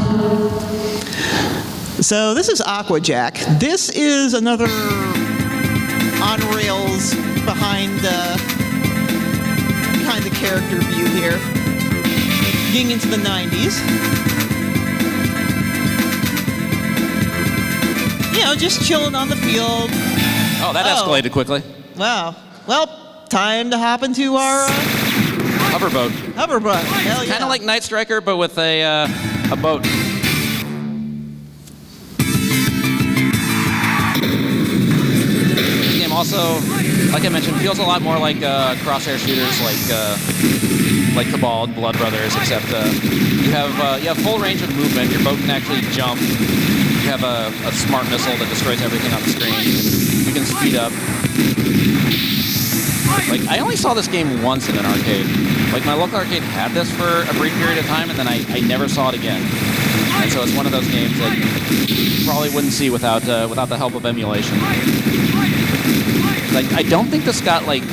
So this is Aqua Jack. This is another... on rails behind the character view here. Getting into the 90s. You know, just chilling on the field. Oh, that escalated quickly. Wow. Well, time to hop into our Hoverboat. Hoverboat. Hell yeah. Kind of like Night Striker, but with a boat. Also, like I mentioned, feels a lot more like crosshair shooters, like Cabal and Blood Brothers, except you have full range of movement. Your boat can actually jump. You have a smart missile that destroys everything on the screen. You can speed up. Like, I only saw this game once in an arcade. Like, my local arcade had this for a brief period of time, and then I never saw it again. And so it's one of those games that you probably wouldn't see without the help of emulation. Like, I don't think this got like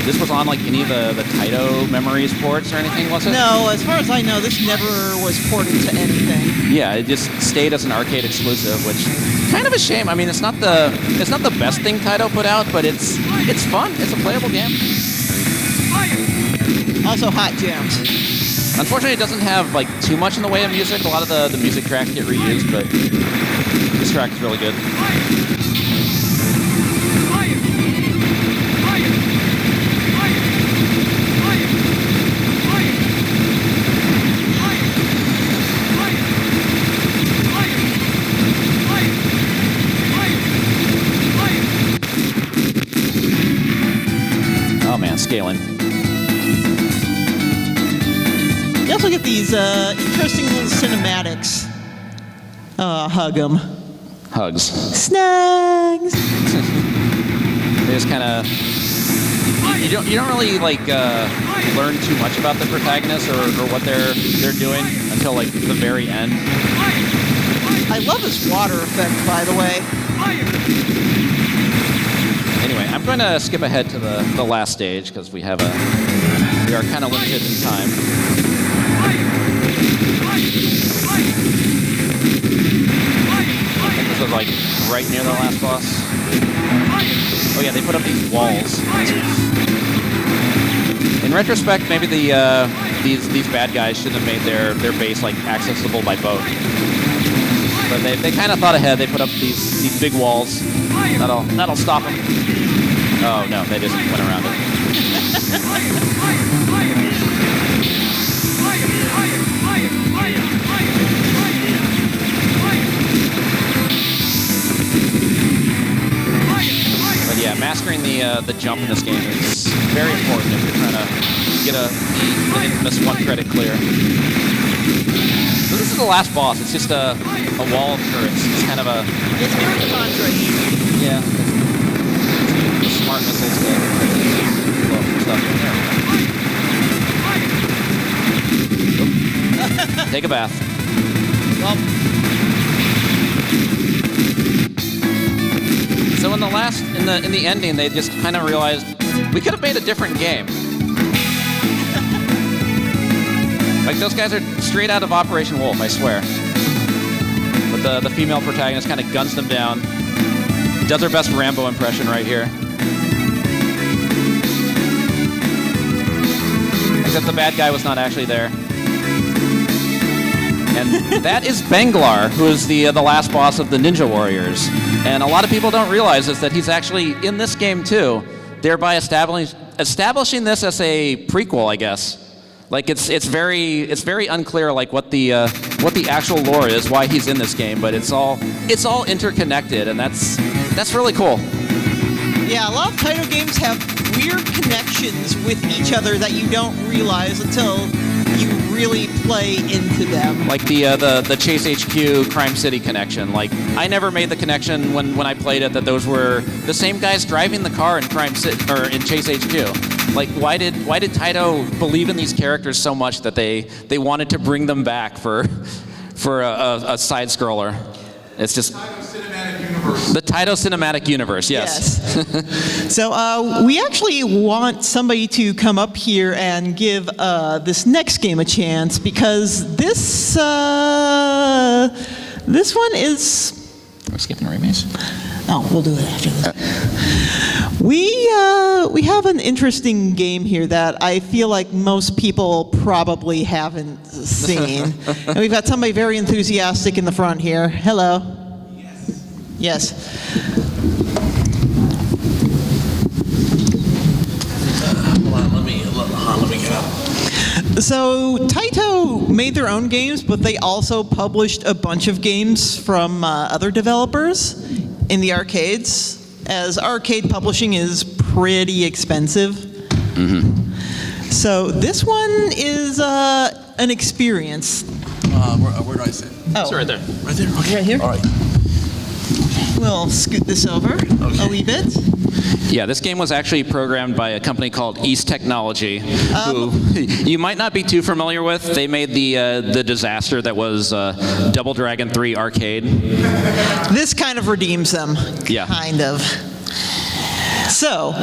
this was on like any of the TAITO Memories ports or anything, was it? No, as far as I know, this never was ported to anything. Yeah, it just stayed as an arcade exclusive, which kind of a shame. I mean, it's not the best thing TAITO put out, but it's fun. It's a playable game. Also, hot jams. Unfortunately, it doesn't have like too much in the way of music. A lot of the music tracks get reused, but this track is really good. Oh man, scaling. You also get these interesting little cinematics. Hug 'em. Hugs. Snags. They just kind of you don't really like learn too much about the protagonist or what they're doing until like the very end. I love this water effect, by the way. Anyway, I'm going to skip ahead to the last stage because we are kind of limited in time. I think this was like right near the last boss. Oh yeah, they put up these walls. In retrospect, maybe these bad guys should have made their base like accessible by boat. But they kind of thought ahead. They put up these big walls. That'll stop them. Oh no, they just went around it. the jump in this game is very important if you're trying to get the infamous one credit clear. So this is the last boss. It's just a wall of turrets. It's kind of a... It's very Contra. Yeah. Smart missiles to blow stuff in there. Take a bath. Well, so in the ending, they just kind of realized we could have made a different game. Like those guys are straight out of Operation Wolf, I swear. But the female protagonist kind of guns them down. Does her best Rambo impression right here. Except the bad guy was not actually there. And that is Banglar, who is the last boss of the Ninja Warriors. And a lot of people don't realize is that he's actually in this game too, thereby establishing this as a prequel, I guess. Like it's very unclear like what the actual lore is, why he's in this game, but it's all interconnected, and that's really cool. yeah, a lot of TAITO games have weird connections with each other that you don't realize until you really play into them. Like the Chase HQ Crime City connection. Like I never made the connection when I played it that those were the same guys driving the car in Crime City or in Chase HQ. Like why did TAITO believe in these characters so much that they wanted to bring them back for a side scroller? It's just the TAITO Cinematic Universe. Yes. So we actually want somebody to come up here and give this next game a chance because this one is. We're skipping Raimais. Oh, we'll do it after this. We have an interesting game here that I feel like most people probably haven't seen. And we've got somebody very enthusiastic in the front here. Hello. Yes. Hold on, let me get up. So TAITO made their own games, but they also published a bunch of games from other developers in the arcades, as arcade publishing is pretty expensive. Mm-hmm. So this one is an experience. Where do I sit? Oh, It's right there. Right there? Okay. Right here? All right. We'll scoot this over a wee bit. Yeah, this game was actually programmed by a company called East Technology, who you might not be too familiar with. They made the disaster that was Double Dragon 3 Arcade. This kind of redeems them. Yeah. Kind of. So,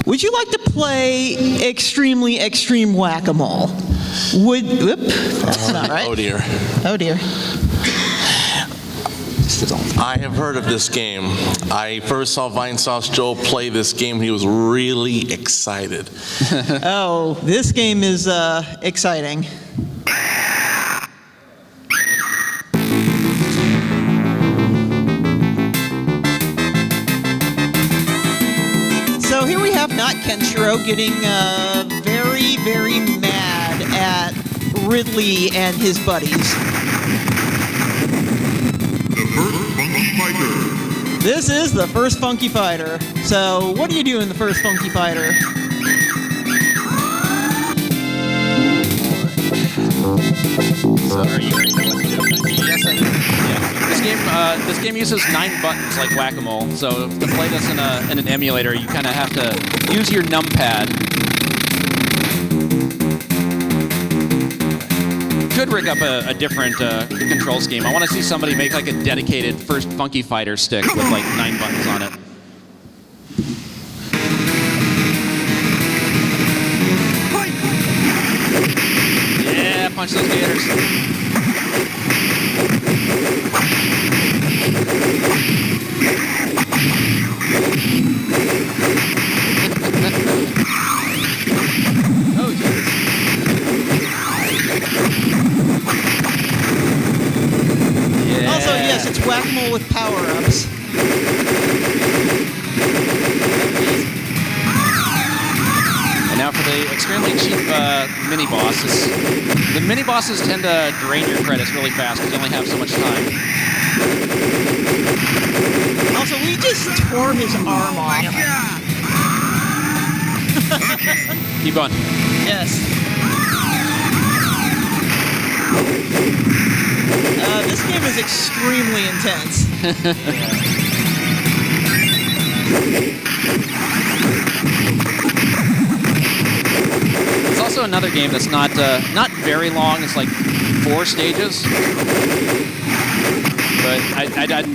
would you like to play Extremely Extreme Whack-A-Mole? Whoop, that's not right. Oh dear. Oh dear. I have heard of this game. I first saw Vinesauce Joe play this game. He was really excited. Oh, this game is exciting. So here we have Not Kenshiro getting very, very mad at Ridley and his buddies. This is the first Funky Fighter. So, what do you do in the first Funky Fighter? So are you ready to know what to do? Yes, I am. Yeah. This game uses 9 buttons like Whack-A-Mole. So to play this in an emulator, you kind of have to use your numpad. Could rig up a different control scheme. I want to see somebody make like a dedicated first Funky Fighter stick with like 9 buttons on it. Yeah, punch those gators. Oh, geez. Yeah. Also, yes, it's Whack-A-Mole with power-ups. And now for the extremely cheap mini-bosses. The mini-bosses tend to drain your credits really fast because you only have so much time. Also, we just tore his arm off. Keep going. Yes. This game is extremely intense. It's also another game that's not very long. It's like 4 stages. But I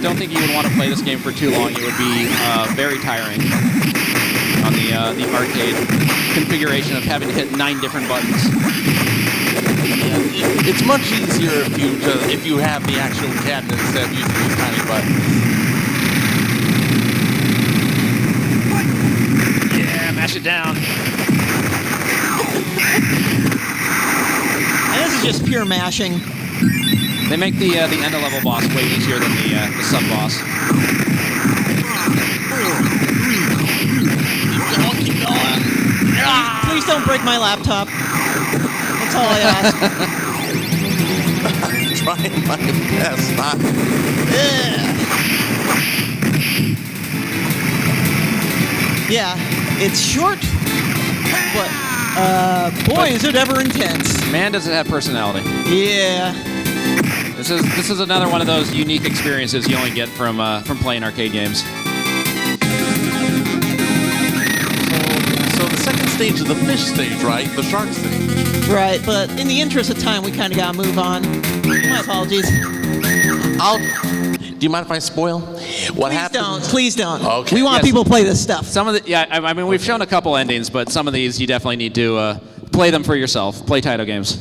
don't think you would want to play this game for too long. It would be very tiring on the arcade configuration of having to hit 9 different buttons. It's much easier if you have the actual cabinet instead of using these tiny buttons. Yeah, mash it down. And this is just pure mashing. They make the end of level boss way easier than the sub boss. Keep going. Please don't break my laptop. That's all I ask. I'm trying my best not. Yeah, it's short, but boy, is it ever intense. Man, does it have personality. Yeah. This is another one of those unique experiences you only get from playing arcade games. So the second stage is the fish stage, right? The shark stage. Right, but in the interest of time, we kind of got to move on. My apologies. Do you mind if I spoil what happens? Please don't. Okay. We want Yes. people to play this stuff. Some of the I mean we've shown a couple endings, but some of these you definitely need to play them for yourself. Play TAITO games.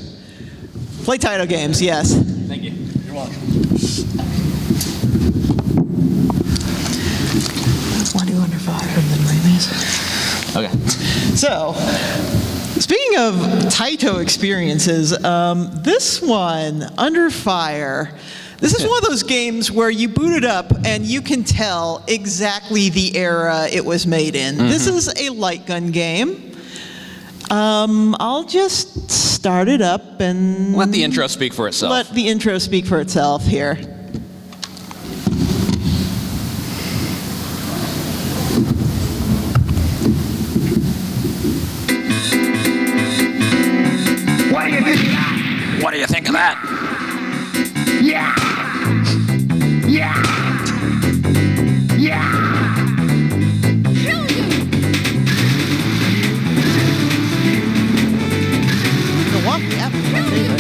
Play TAITO games, yes. Thank you. You're welcome. Want to do under 5 and then Raimais? Okay. So, speaking of TAITO experiences, this one, Under Fire, this is one of those games where you boot it up and you can tell exactly the era it was made in. This is a light gun game. I'll just start it up and Let the intro speak for itself. let the intro speak for itself here. What do you think of that? Yeah! Yeah! Yeah! The one we have is my favorite.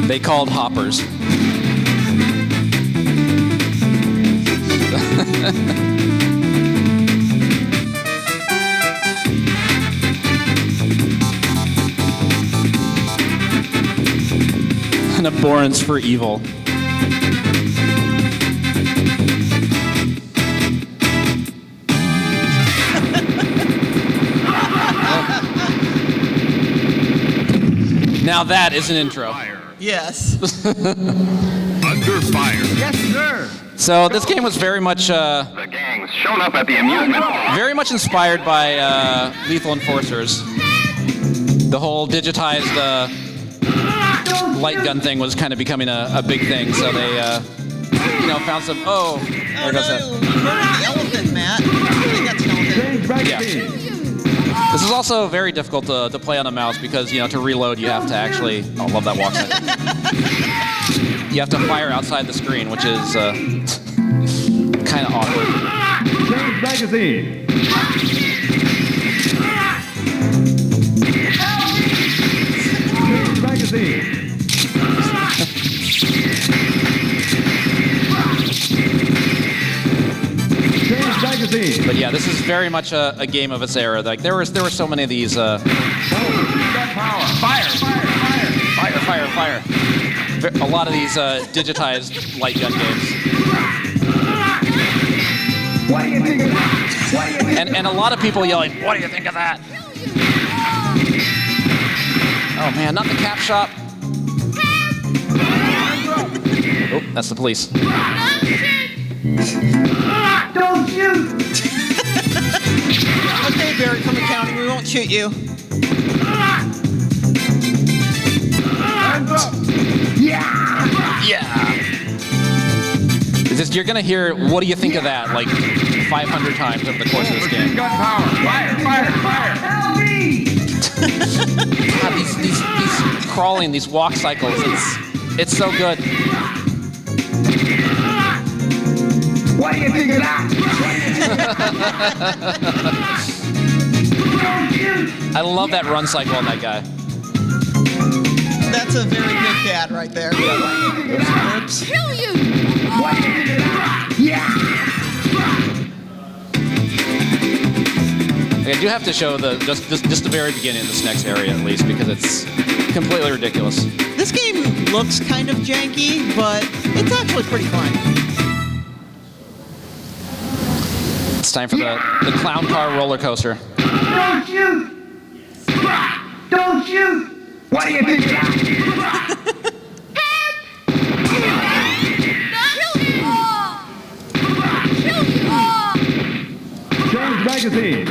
They called hoppers. An abhorrence for evil. Now that is an intro. Yes. Under fire. Yes, sir. So this game was very much The gang's shown up at the amusement park. very much inspired by Lethal Enforcers. The whole digitized light gun thing was kind of becoming a big thing, so they found some. Oh, there goes that. You murdered the elephant, Matt. I think that's an elephant. Yeah. This is also very difficult to play on the mouse because to reload you have to actually. Oh, love that walk set. You have to fire outside the screen, which is kind of awkward. Change magazine. Change magazine. Change magazine. But yeah, this is very much a game of its era. Like there were so many of these. Power. Fire. Fire. Fire. Fire, fire. A lot of these digitized light gun games. What do you think of that? What do you think? And a lot of people yelling, "What do you think of that?" Oh man, not the cap shop. Oh, that's the police. Don't shoot! Okay, Barry, from the county, we won't shoot you. you're gonna hear "What do you think of that?" like 500 times over the course of this game. Gun power. Fire, fire, fire. Help me! God, these crawling, these walk cycles, it's so good. What do you think of that? I love that run cycle on that guy. That's a very good cat right there. Oops. Kill you! What do you think of that? Yeah! I do have to show just the very beginning of this next area at least because it's completely ridiculous. This game looks kind of janky, but it's actually pretty fun. It's time for the clown car roller coaster. Don't shoot! Don't shoot! What do you think of that? Change magazine.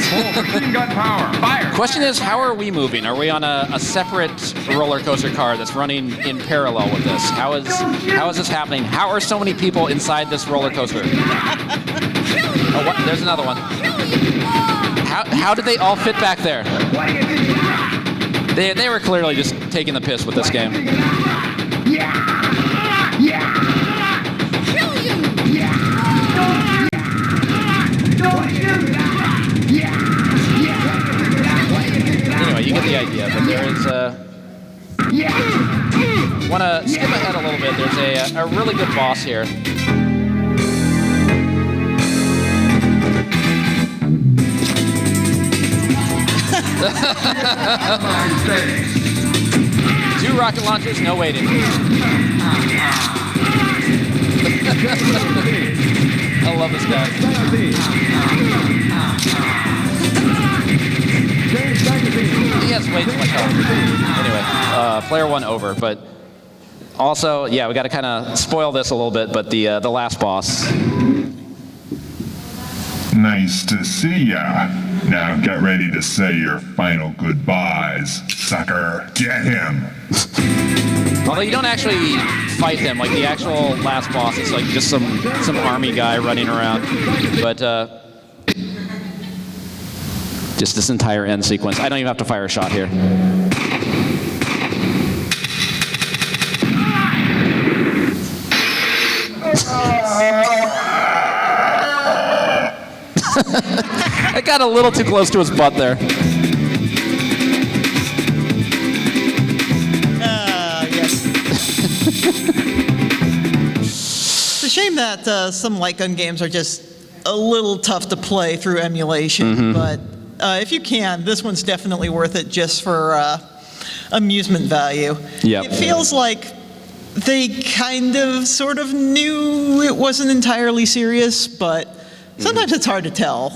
Full machine gun power. Fire. Question is, how are we moving? Are we on a separate roller coaster car that's running in parallel with this? How is this happening? How are so many people inside this roller coaster? Oh, what? There's another one. How did they all fit back there? What do you think of that? They were clearly just taking the piss with this game. Yeah! Yeah! Kill you! Yeah! Don't shoot! Yeah! Yeah! Anyway, you get the idea, but there is want to skip ahead a little bit. There's a really good boss here. Two rocket launchers, no waiting. I love this guy. He has way too much health. Anyway, player one over, but also, yeah, we got to kind of spoil this a little bit, but the last boss. Nice to see ya. Now get ready to say your final goodbyes, sucker. Get him. Although you don't actually fight him, like the actual last boss is like just some army guy running around. But just this entire end sequence. I don't even have to fire a shot here. I got a little too close to his butt there. Yes. It's a shame that some light gun games are just a little tough to play through emulation, but if you can, this one's definitely worth it just for amusement value. Yep. It feels like they kind of sort of knew it wasn't entirely serious, but sometimes it's hard to tell.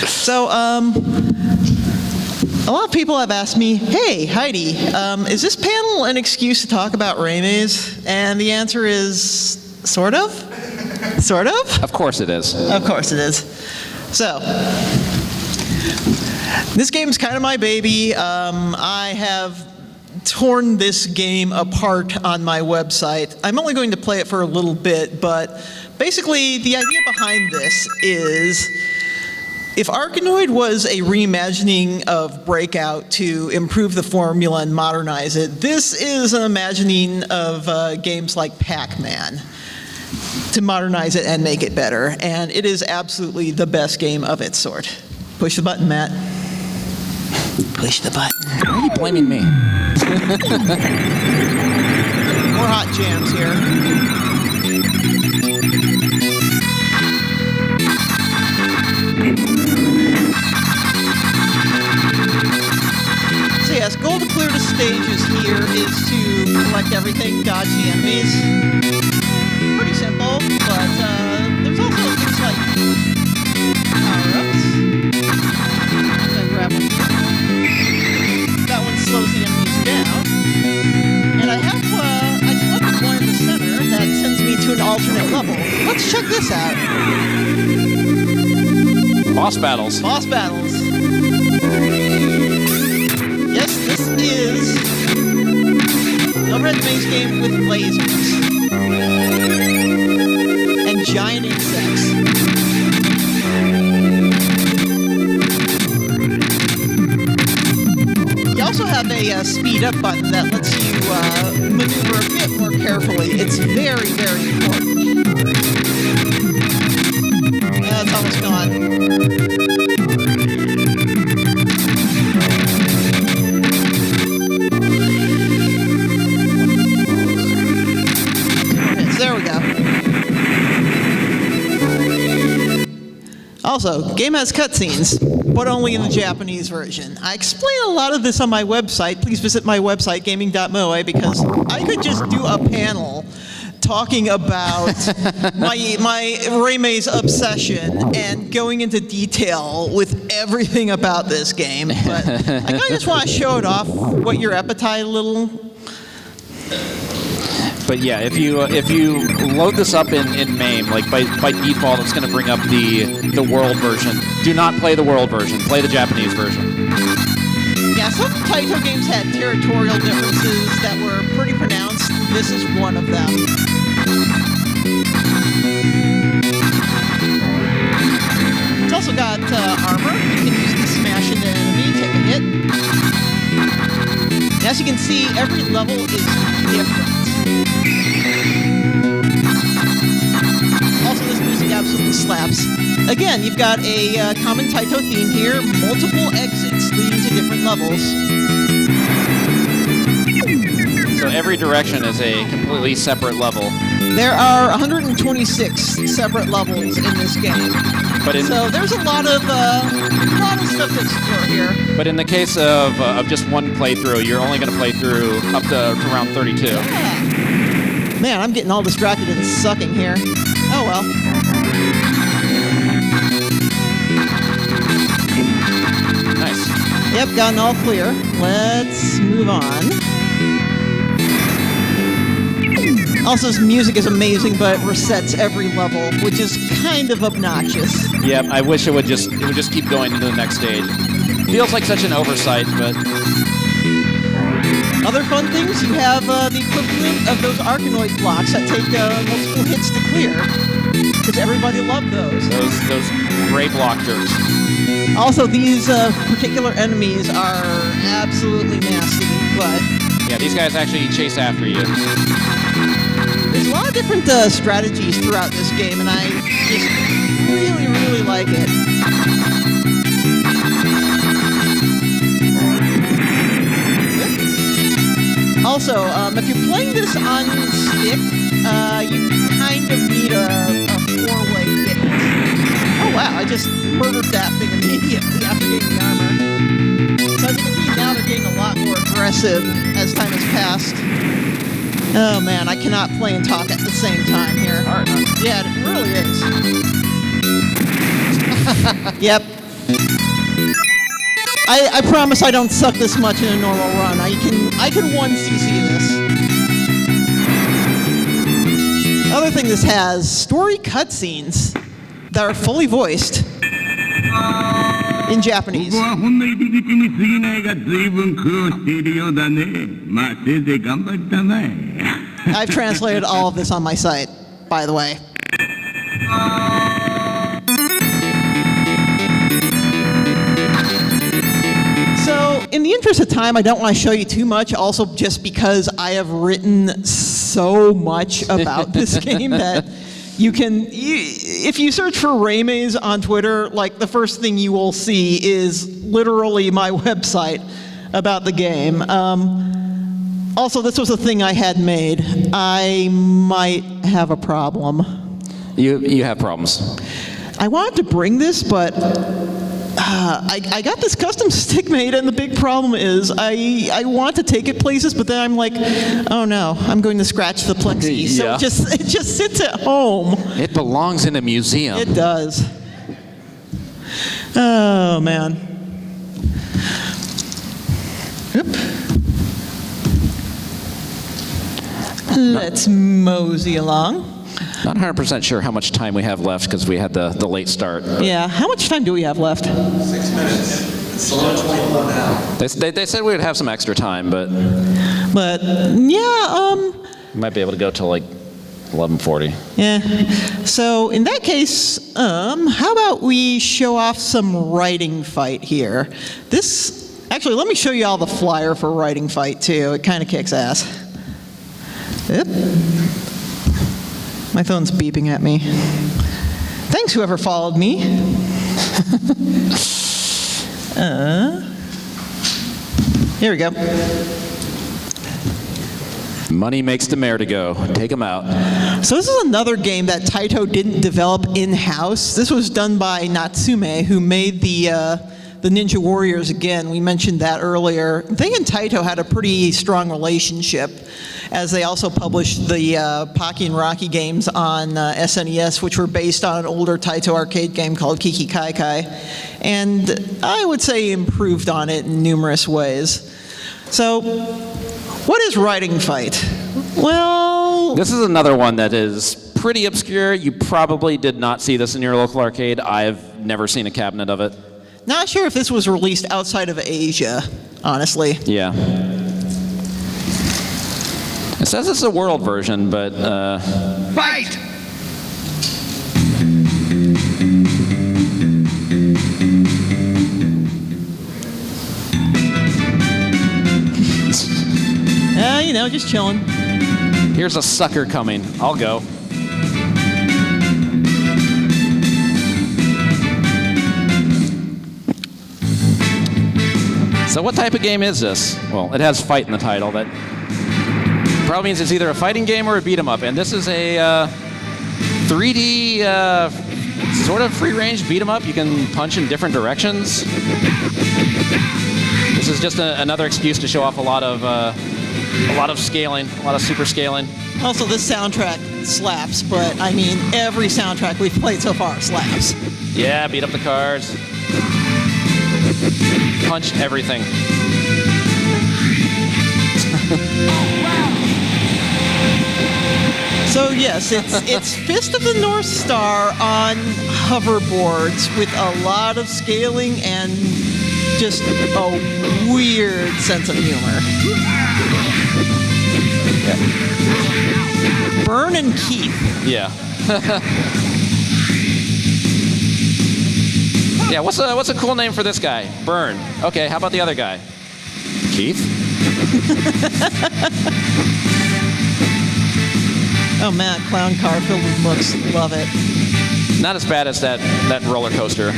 So, a lot of people have asked me, hey, Heidi, is this panel an excuse to talk about Raimais? And the answer is, sort of? Sort of? Of course it is. Of course it is. So, this game's kind of my baby. I have torn this game apart on my website. I'm only going to play it for a little bit, but basically the idea behind this is if Arkanoid was a reimagining of Breakout to improve the formula and modernize it, this is an imagining of games like Pac-Man to modernize it and make it better. And it is absolutely the best game of its sort. Push the button, Matt. Push the button. Why are you blaming me? More hot jams here. So yes, goal to clear the stages here is to collect everything, dodge the enemies. Pretty simple, but there's also things like power-ups. Grab one here. That one slows the enemies down. And I can look at one in the center that sends me to an alternate level. Let's check this out. Boss battles. Boss battles. Yes, this is the red maze game with lasers and giant insects. You also have a speed up button that lets you maneuver a bit more carefully. It's very, very important. It's almost gone. There we go. Also, game has cutscenes, but only in the Japanese version. I explain a lot of this on my website. Please visit my website, gaming.moe, because I could just do a panel talking about my Raimais obsession and going into detail with everything about this game. But I kind of just want to show it off, what your appetite a little. But yeah, if you load this up in MAME, like by default, it's going to bring up the world version. Do not play the world version. Play the Japanese version. Yeah, some TAITO games had territorial differences that were pretty pronounced. This is one of them. It's also got armor. You can use it to smash into an enemy, take a hit. As you can see, every level is different. Also, this music absolutely slaps. Again, you've got a common TAITO theme here, multiple exits leading to different levels. So every direction is a completely separate level. There are 126 separate levels in this game. So there's a lot of stuff to explore here. But in the case of just one playthrough, you're only going to play through up to around 32. Yeah. Man, I'm getting all distracted and sucking here. Oh well. Nice. Yep, gotten all clear. Let's move on. Also, this music is amazing, but it resets every level, which is kind of obnoxious. Yep, I wish it would just keep going into the next stage. Feels like such an oversight, but other fun things, you have the equivalent of those Arkanoid blocks that take multiple hits to clear, because everybody loved those. Those gray block jerks. Also, these particular enemies are absolutely nasty, but yeah, these guys actually chase after you. There's a lot of different strategies throughout this game, and I just really, really like it. Also, if you're playing this on stick, you kind of need a four-way hit. Oh wow, I just murdered that thing immediately after getting the armor. So as you can see, now they're getting a lot more aggressive as time has passed. Oh man, I cannot play and talk at the same time here. Hard, huh? Yeah, it really is. Yep. I promise I don't suck this much in a normal run. I can 1cc this. Other thing this has, story cutscenes that are fully voiced in Japanese. I've translated all of this on my site, by the way. So, in the interest of time, I don't want to show you too much, also just because I have written so much about this game that if you search for Raimais on Twitter, like the first thing you will see is literally my website about the game. Also, this was a thing I had made. I might have a problem. You have problems. I wanted to bring this, but I got this custom stick made, and the big problem is I want to take it places, but then I'm like, oh no, I'm going to scratch the plexi. So it just sits at home. It belongs in a museum. It does. Oh man. Oop. Let's mosey along. Not 100% sure how much time we have left because we had the late start. Yeah, how much time do we have left? 6 minutes. They said we would have some extra time, but yeah, we might be able to go till like 11:40. yeah. So in that case, how about we show off some writing fight here? Actually, let me show you all the flyer for writing fight too. It kind of kicks ass. Yep. My phone's beeping at me. Thanks, whoever followed me. Here we go. Money makes the mayor to go. Take him out. So this is another game that Taito didn't develop in-house. This was done by Natsume, who made the Ninja Warriors again. We mentioned that earlier. They and Taito had a pretty strong relationship, as they also published the Pocky and Rocky games on SNES, which were based on an older Taito arcade game called Kiki Kai Kai, and I would say improved on it in numerous ways. So, what is Writing Fight? Well, this is another one that is pretty obscure. You probably did not see this in your local arcade. I've never seen a cabinet of it. Not sure if this was released outside of Asia, honestly. Yeah. It says it's a world version, but... Fight! You know, just chilling. Here's a sucker coming. I'll go. So what type of game is this? Well, it has fight in the title. That probably means it's either a fighting game or a beat 'em up. And this is a 3D sort of free-range beat 'em up. You can punch in different directions. This is just another excuse to show off a lot of scaling, a lot of super scaling. Also, this soundtrack slaps, but I mean, every soundtrack we've played so far slaps. Yeah, beat up the cars. Punch everything. So yes, it's Fist of the North Star on hoverboards with a lot of scaling and just a weird sense of humor. Yeah. Burn and Keith. Yeah. Yeah, what's a cool name for this guy? Burn. Okay, how about the other guy? Keith? Oh man, clown car filled with books. Love it. Not as bad as that roller coaster,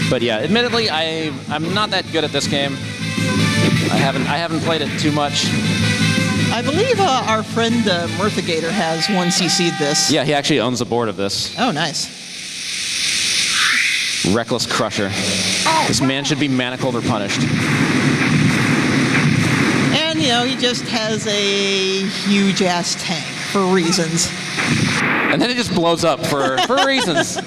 but yeah, admittedly, I'm not that good at this game. I haven't played it too much. I believe our friend Mirtha Gator has 1cc'd this. Yeah, he actually owns a board of this. Oh, nice. Reckless Crusher. This man should be manacled or punished. And, you know, he just has a huge-ass tank for reasons. And then it just blows up for reasons.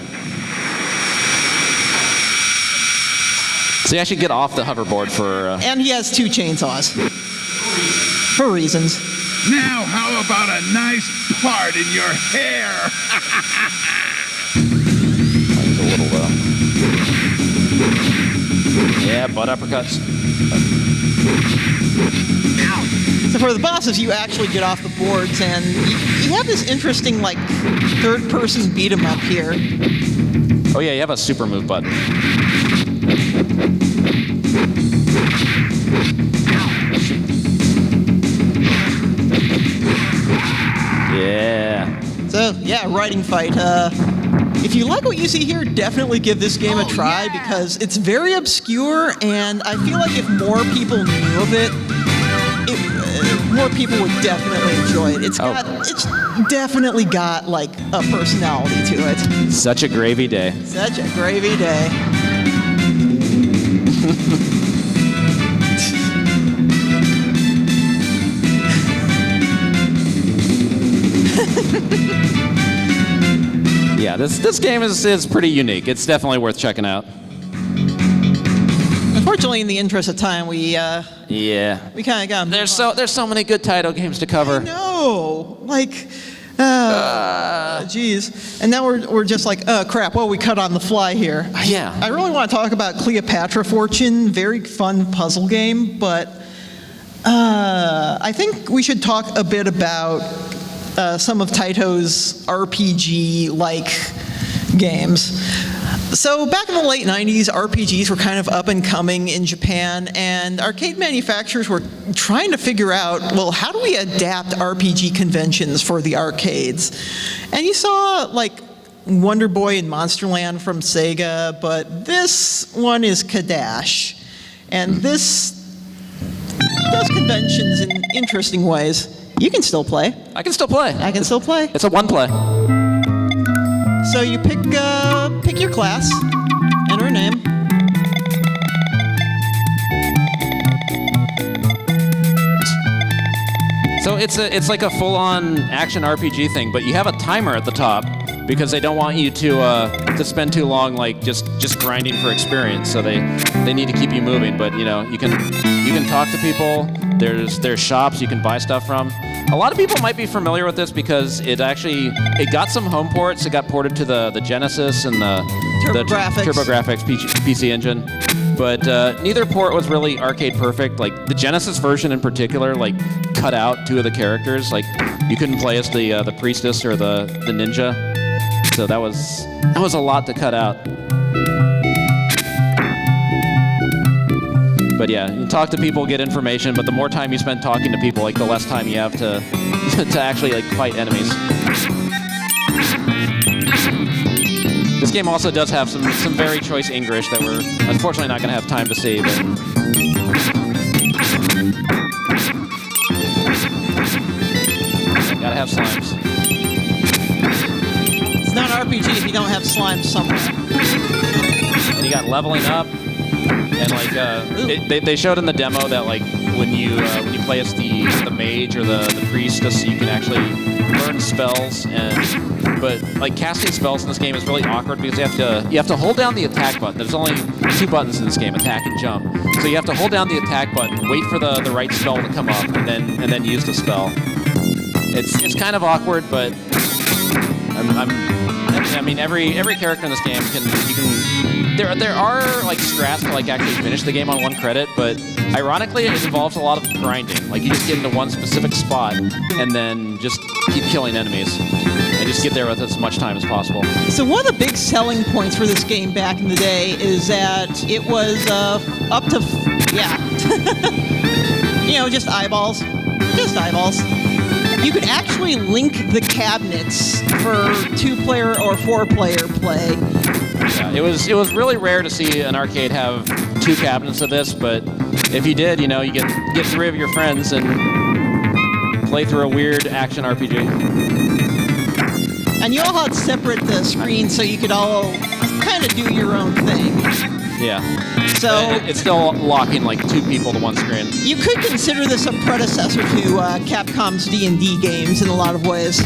So you actually get off the hoverboard for... And he has 2 chainsaws. For reasons. Now, how about a nice part in your hair? A little, yeah, butt uppercuts. So for the bosses, you actually get off the boards, and you have this interesting, like, third-person beat-em-up here. Oh yeah, you have a super move button. Yeah. So, yeah, Writing Fight. If you like what you see here, definitely give this game a try, because it's very obscure, and I feel like if more people knew of it, more people would definitely enjoy it. It's definitely got, like, a personality to it. Such a gravy day. Such a gravy day. Yeah, this game is pretty unique. It's definitely worth checking out. Unfortunately, in the interest of time, we kind of got... There's so many good Taito games to cover. No, like, Jeez. And now we're just like, oh, crap, well, we cut on the fly here. Yeah. I really want to talk about Cleopatra Fortune. Very fun puzzle game, but I think we should talk a bit about some of Taito's RPG-like games. So back in the late 90s, RPGs were kind of up and coming in Japan, and arcade manufacturers were trying to figure out, well, how do we adapt RPG conventions for the arcades? And you saw, like, Wonder Boy and Monsterland from Sega, but this one is Kadash. And this does conventions in interesting ways. You can still play. I can still play. I can still play. It's a one play. So you pick your class, enter a name. So it's like a full-on action RPG thing, but you have a timer at the top because they don't want you to spend too long like just grinding for experience. So they need to keep you moving. But you know you can talk to people. There's shops you can buy stuff from. A lot of people might be familiar with this because it got some home ports. It got ported to the Genesis and the TurboGrafx PC Engine. But neither port was really arcade perfect. Like the Genesis version in particular, like cut out 2 of the characters. Like you couldn't play as the priestess or the ninja. So that was a lot to cut out. But yeah, you talk to people, get information, but the more time you spend talking to people, like the less time you have to to actually like fight enemies. This game also does have some very choice English that we're unfortunately not going to have time to see. But gotta have slimes. It's not an RPG if you don't have slimes somewhere. And you got leveling up. And like they showed in the demo that like when you play as the mage or the priestess, you can actually learn spells. But like casting spells in this game is really awkward because you have to hold down the attack button. There's only 2 buttons in this game: attack and jump. So you have to hold down the attack button, wait for the right spell to come up, and then use the spell. It's kind of awkward, but I mean every character in this game you can. There are like strats to like actually finish the game on 1 credit, but ironically it involves a lot of grinding. Like you just get into one specific spot and then just keep killing enemies and just get there with as much time as possible. So one of the big selling points for this game back in the day is that it was up to, just eyeballs. Just eyeballs. You could actually link the cabinets for 2-player or 4-player play. Yeah, it was really rare to see an arcade have 2 cabinets of this, but if you did, you get 3 of your friends and play through a weird action RPG. And you all had separate screens so you could all kind of do your own thing. Yeah. So it's still locking like 2 people to one screen. You could consider this a predecessor to Capcom's D&D games in a lot of ways.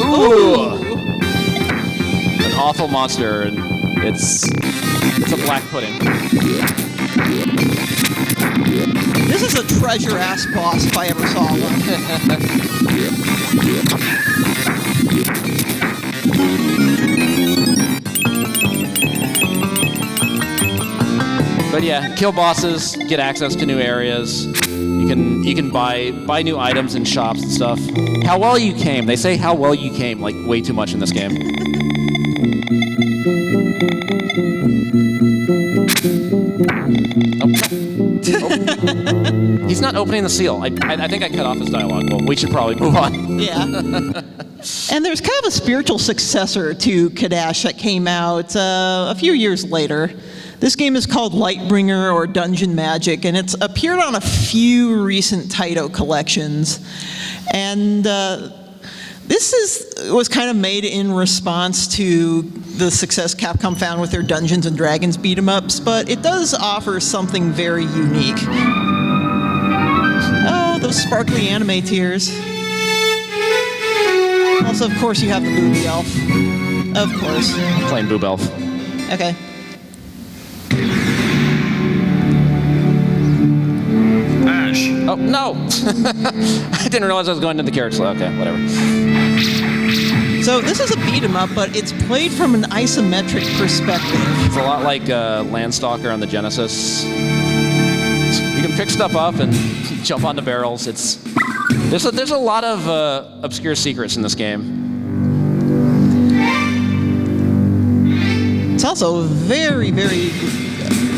Ooh. An awful monster, and it's a black pudding. This is a treasure-ass boss if I ever saw one. But yeah, kill bosses, get access to new areas. You can buy new items in shops and stuff. How well you came. They say how well you came like way too much in this game. Oh. He's not opening the seal. I think I cut off his dialogue. Well, we should probably move on. Yeah. And there's kind of a spiritual successor to Kadash that came out a few years later. This game is called Lightbringer or Dungeon Magic, and it's appeared on a few recent Taito collections. And this was kind of made in response to the success Capcom found with their Dungeons and Dragons beat-em-ups, but it does offer something very unique. Oh, those sparkly anime tears. Also, of course, you have the Booby Elf. Of course. Playing Boob Elf. Okay. Ash, Oh, no! I didn't realize I was going to the character slot. Okay, whatever. So this is a beat 'em up, but it's played from an isometric perspective. It's a lot like Landstalker on the Genesis. You can pick stuff up and jump onto barrels. There's a lot of obscure secrets in this game. It's also very, very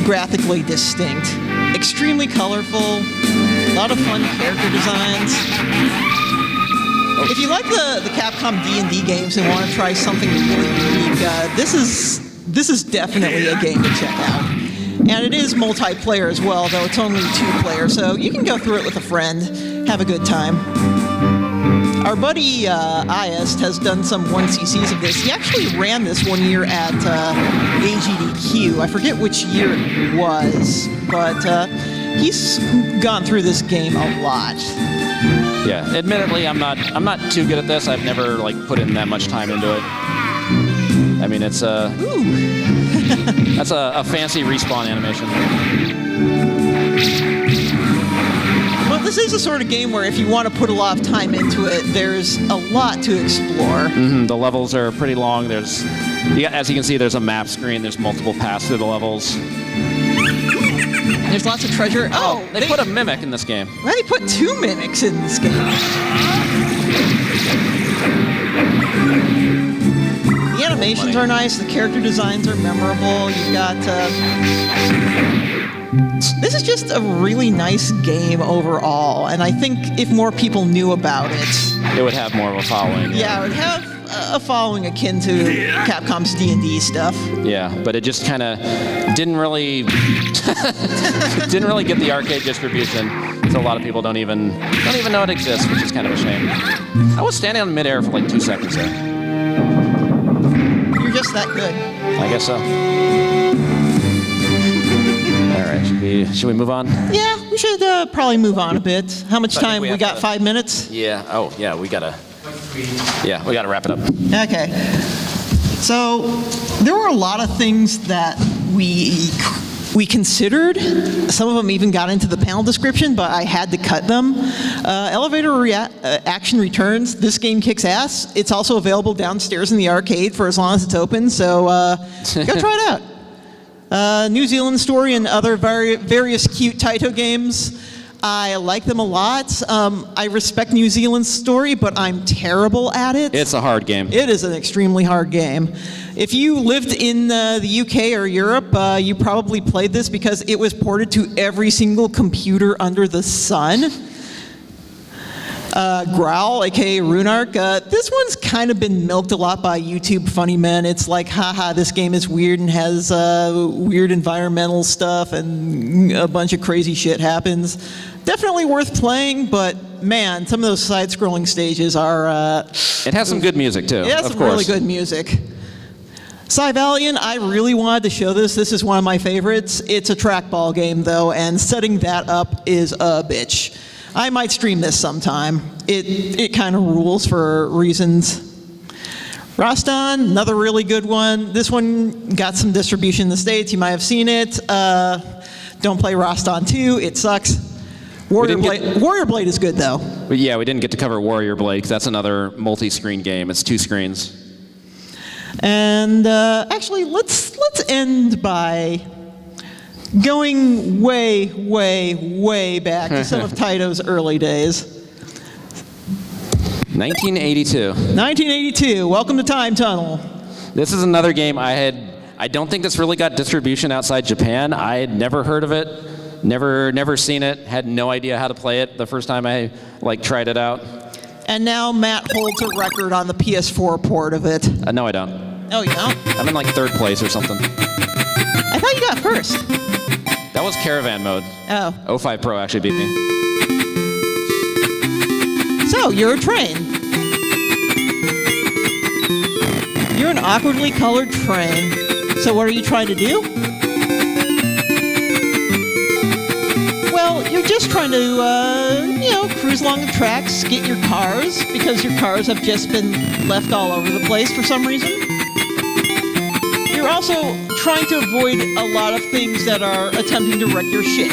graphically distinct. Extremely colorful. A lot of fun character designs. If you like the Capcom D&D games and want to try something really unique, this is definitely a game to check out. And it is multiplayer as well, though it's only 2-player, so you can go through it with a friend, have a good time. Our buddy Iest has done some 1cc's of this. He actually ran this one year at AGDQ. I forget which year it was, but he's gone through this game a lot. Yeah, admittedly, I'm not too good at this. I've never put in that much time into it. I mean, it's that's a fancy respawn animation. Well, this is the sort of game where if you want to put a lot of time into it, there's a lot to explore. The levels are pretty long. As you can see, there's a map screen. There's multiple paths through the levels. There's lots of treasure. Oh, they put a mimic in this game. Well, they put 2 mimics in this game. The animations are nice. The character designs are memorable. You've got... This is just a really nice game overall, and I think if more people knew about it... It would have more of a following. Yeah, it would have a following akin to Capcom's D&D stuff. Yeah, but it just kind of didn't really get the arcade distribution, so a lot of people don't even know it exists, which is kind of a shame. I was standing on midair for 2 seconds there. You're just that good. I guess so. All right, should we move on? Yeah, we should probably move on a bit. How much time? We got 5 minutes? Yeah. Oh, yeah. We gotta wrap it up. Okay. So there were a lot of things that we considered. Some of them even got into the panel description, but I had to cut them. Elevator Action returns. This game kicks ass. It's also available downstairs in the arcade for as long as it's open, so go try it out. New Zealand Story and other various cute TAITO games. I like them a lot. I respect New Zealand Story, but I'm terrible at it. It's a hard game. It is an extremely hard game. If you lived in the UK or Europe, you probably played this because it was ported to every single computer under the sun. Growl, aka Runark. This one's kind of been milked a lot by YouTube funny men. It's like, haha, this game is weird and has weird environmental stuff and a bunch of crazy shit happens. Definitely worth playing, but man, some of those side-scrolling stages are... it has some good music, too, It has some really good music. Cybalion, I really wanted to show this. This is one of my favorites. It's a trackball game, though, and setting that up is a bitch. I might stream this sometime. It kind of rules for reasons. Rastan, another really good one. This one got some distribution in the States. You might have seen it. Don't play Rastan 2. It sucks. Warrior Blade is good, though. But yeah, we didn't get to cover Warrior Blade because that's another multi-screen game. It's 2 screens. And actually, let's end by going way, way, way back to some of TAITO's early days. 1982. 1982. Welcome to Time Tunnel. This is another game I don't think this really got distribution outside Japan. I had never heard of it, never seen it, had no idea how to play it the first time I tried it out. And now Matt holds a record on the PS4 port of it. No, I don't. Oh, you don't? I'm in 3rd place or something. I thought you got first. That was Caravan mode. Oh. 05 Pro actually beat me. So, you're a train. You're an awkwardly colored train. So what are you trying to do? Well, you're just trying to, cruise along the tracks, get your cars, because your cars have just been left all over the place for some reason. You're also trying to avoid a lot of things that are attempting to wreck your ship,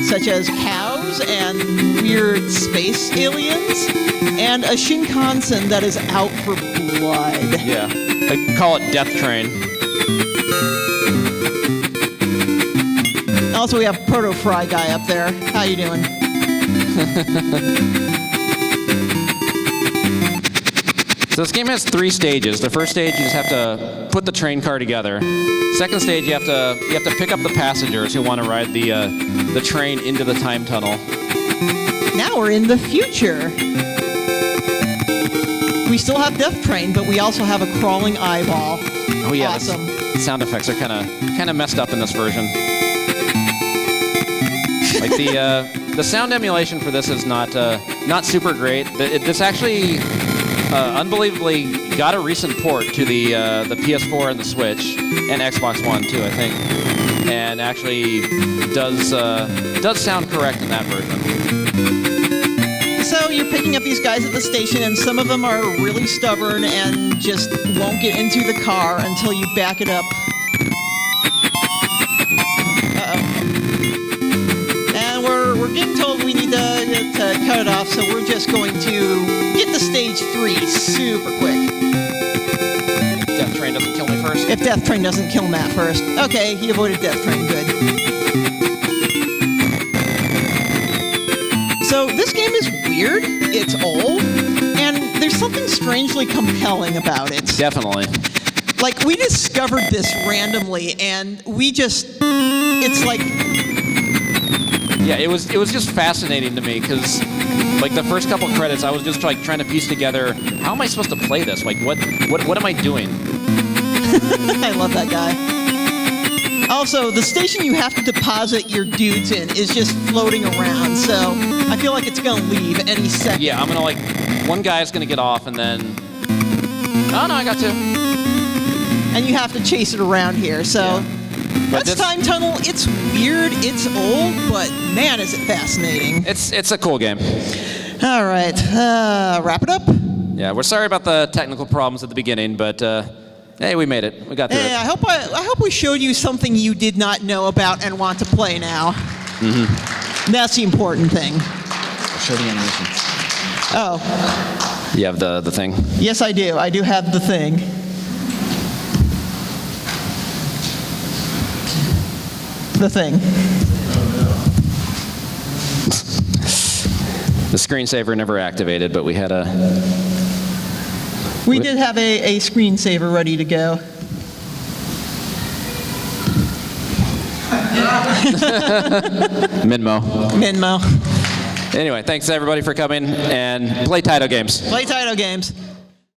such as cows and weird space aliens, and a Shinkansen that is out for blood. Yeah, they call it Death Train. Also, we have Proto Fry guy up there. How you doing? So this game has 3 stages. The first stage, you just have to put the train car together. Second stage, you have to pick up the passengers who want to ride the train into the time tunnel. Now we're in the future. We still have Death Train, but we also have a crawling eyeball. Oh yeah, awesome. The sound effects are kind of messed up in this version. Like the sound emulation for this is not super great. This actually unbelievably got a recent port to the PS4 and the Switch and Xbox One too, I think, and actually does sound correct in that version. So you're picking up these guys at the station, and some of them are really stubborn and just won't get into the car until you back it up. And we're getting told we need to cut it off, so we're just going to get to stage 3 super quick. If Death Train doesn't kill me first. If Death Train doesn't kill Matt first. Okay, he avoided Death Train, good. So this game is weird, it's old, and there's something strangely compelling about it. Definitely. Like, we discovered this randomly, and it's like... Yeah, it was just fascinating to me, because like the first couple credits, I was just like trying to piece together, how am I supposed to play this? Like, what am I doing? I love that guy. Also, the station you have to deposit your dudes in is just floating around, so I feel like it's gonna leave any second. Yeah, I'm gonna one guy's gonna get off and then... Oh no, I got 2. And you have to chase it around here, so... Yeah. That's Time Tunnel. It's weird, it's old, but man, is it fascinating. It's a cool game. All right, wrap it up? Yeah, we're sorry about the technical problems at the beginning, but hey, we made it. We got through it. I hope we showed you something you did not know about and want to play now. Mm-hmm. That's the important thing. I'll show the animation. Oh. You have the thing? Yes, I do. I do have the thing. The thing. The screensaver never activated, but we had a... We did have a screensaver ready to go. Minmo. Minmo. Anyway, thanks everybody for coming, and play TAITO games. Play TAITO games.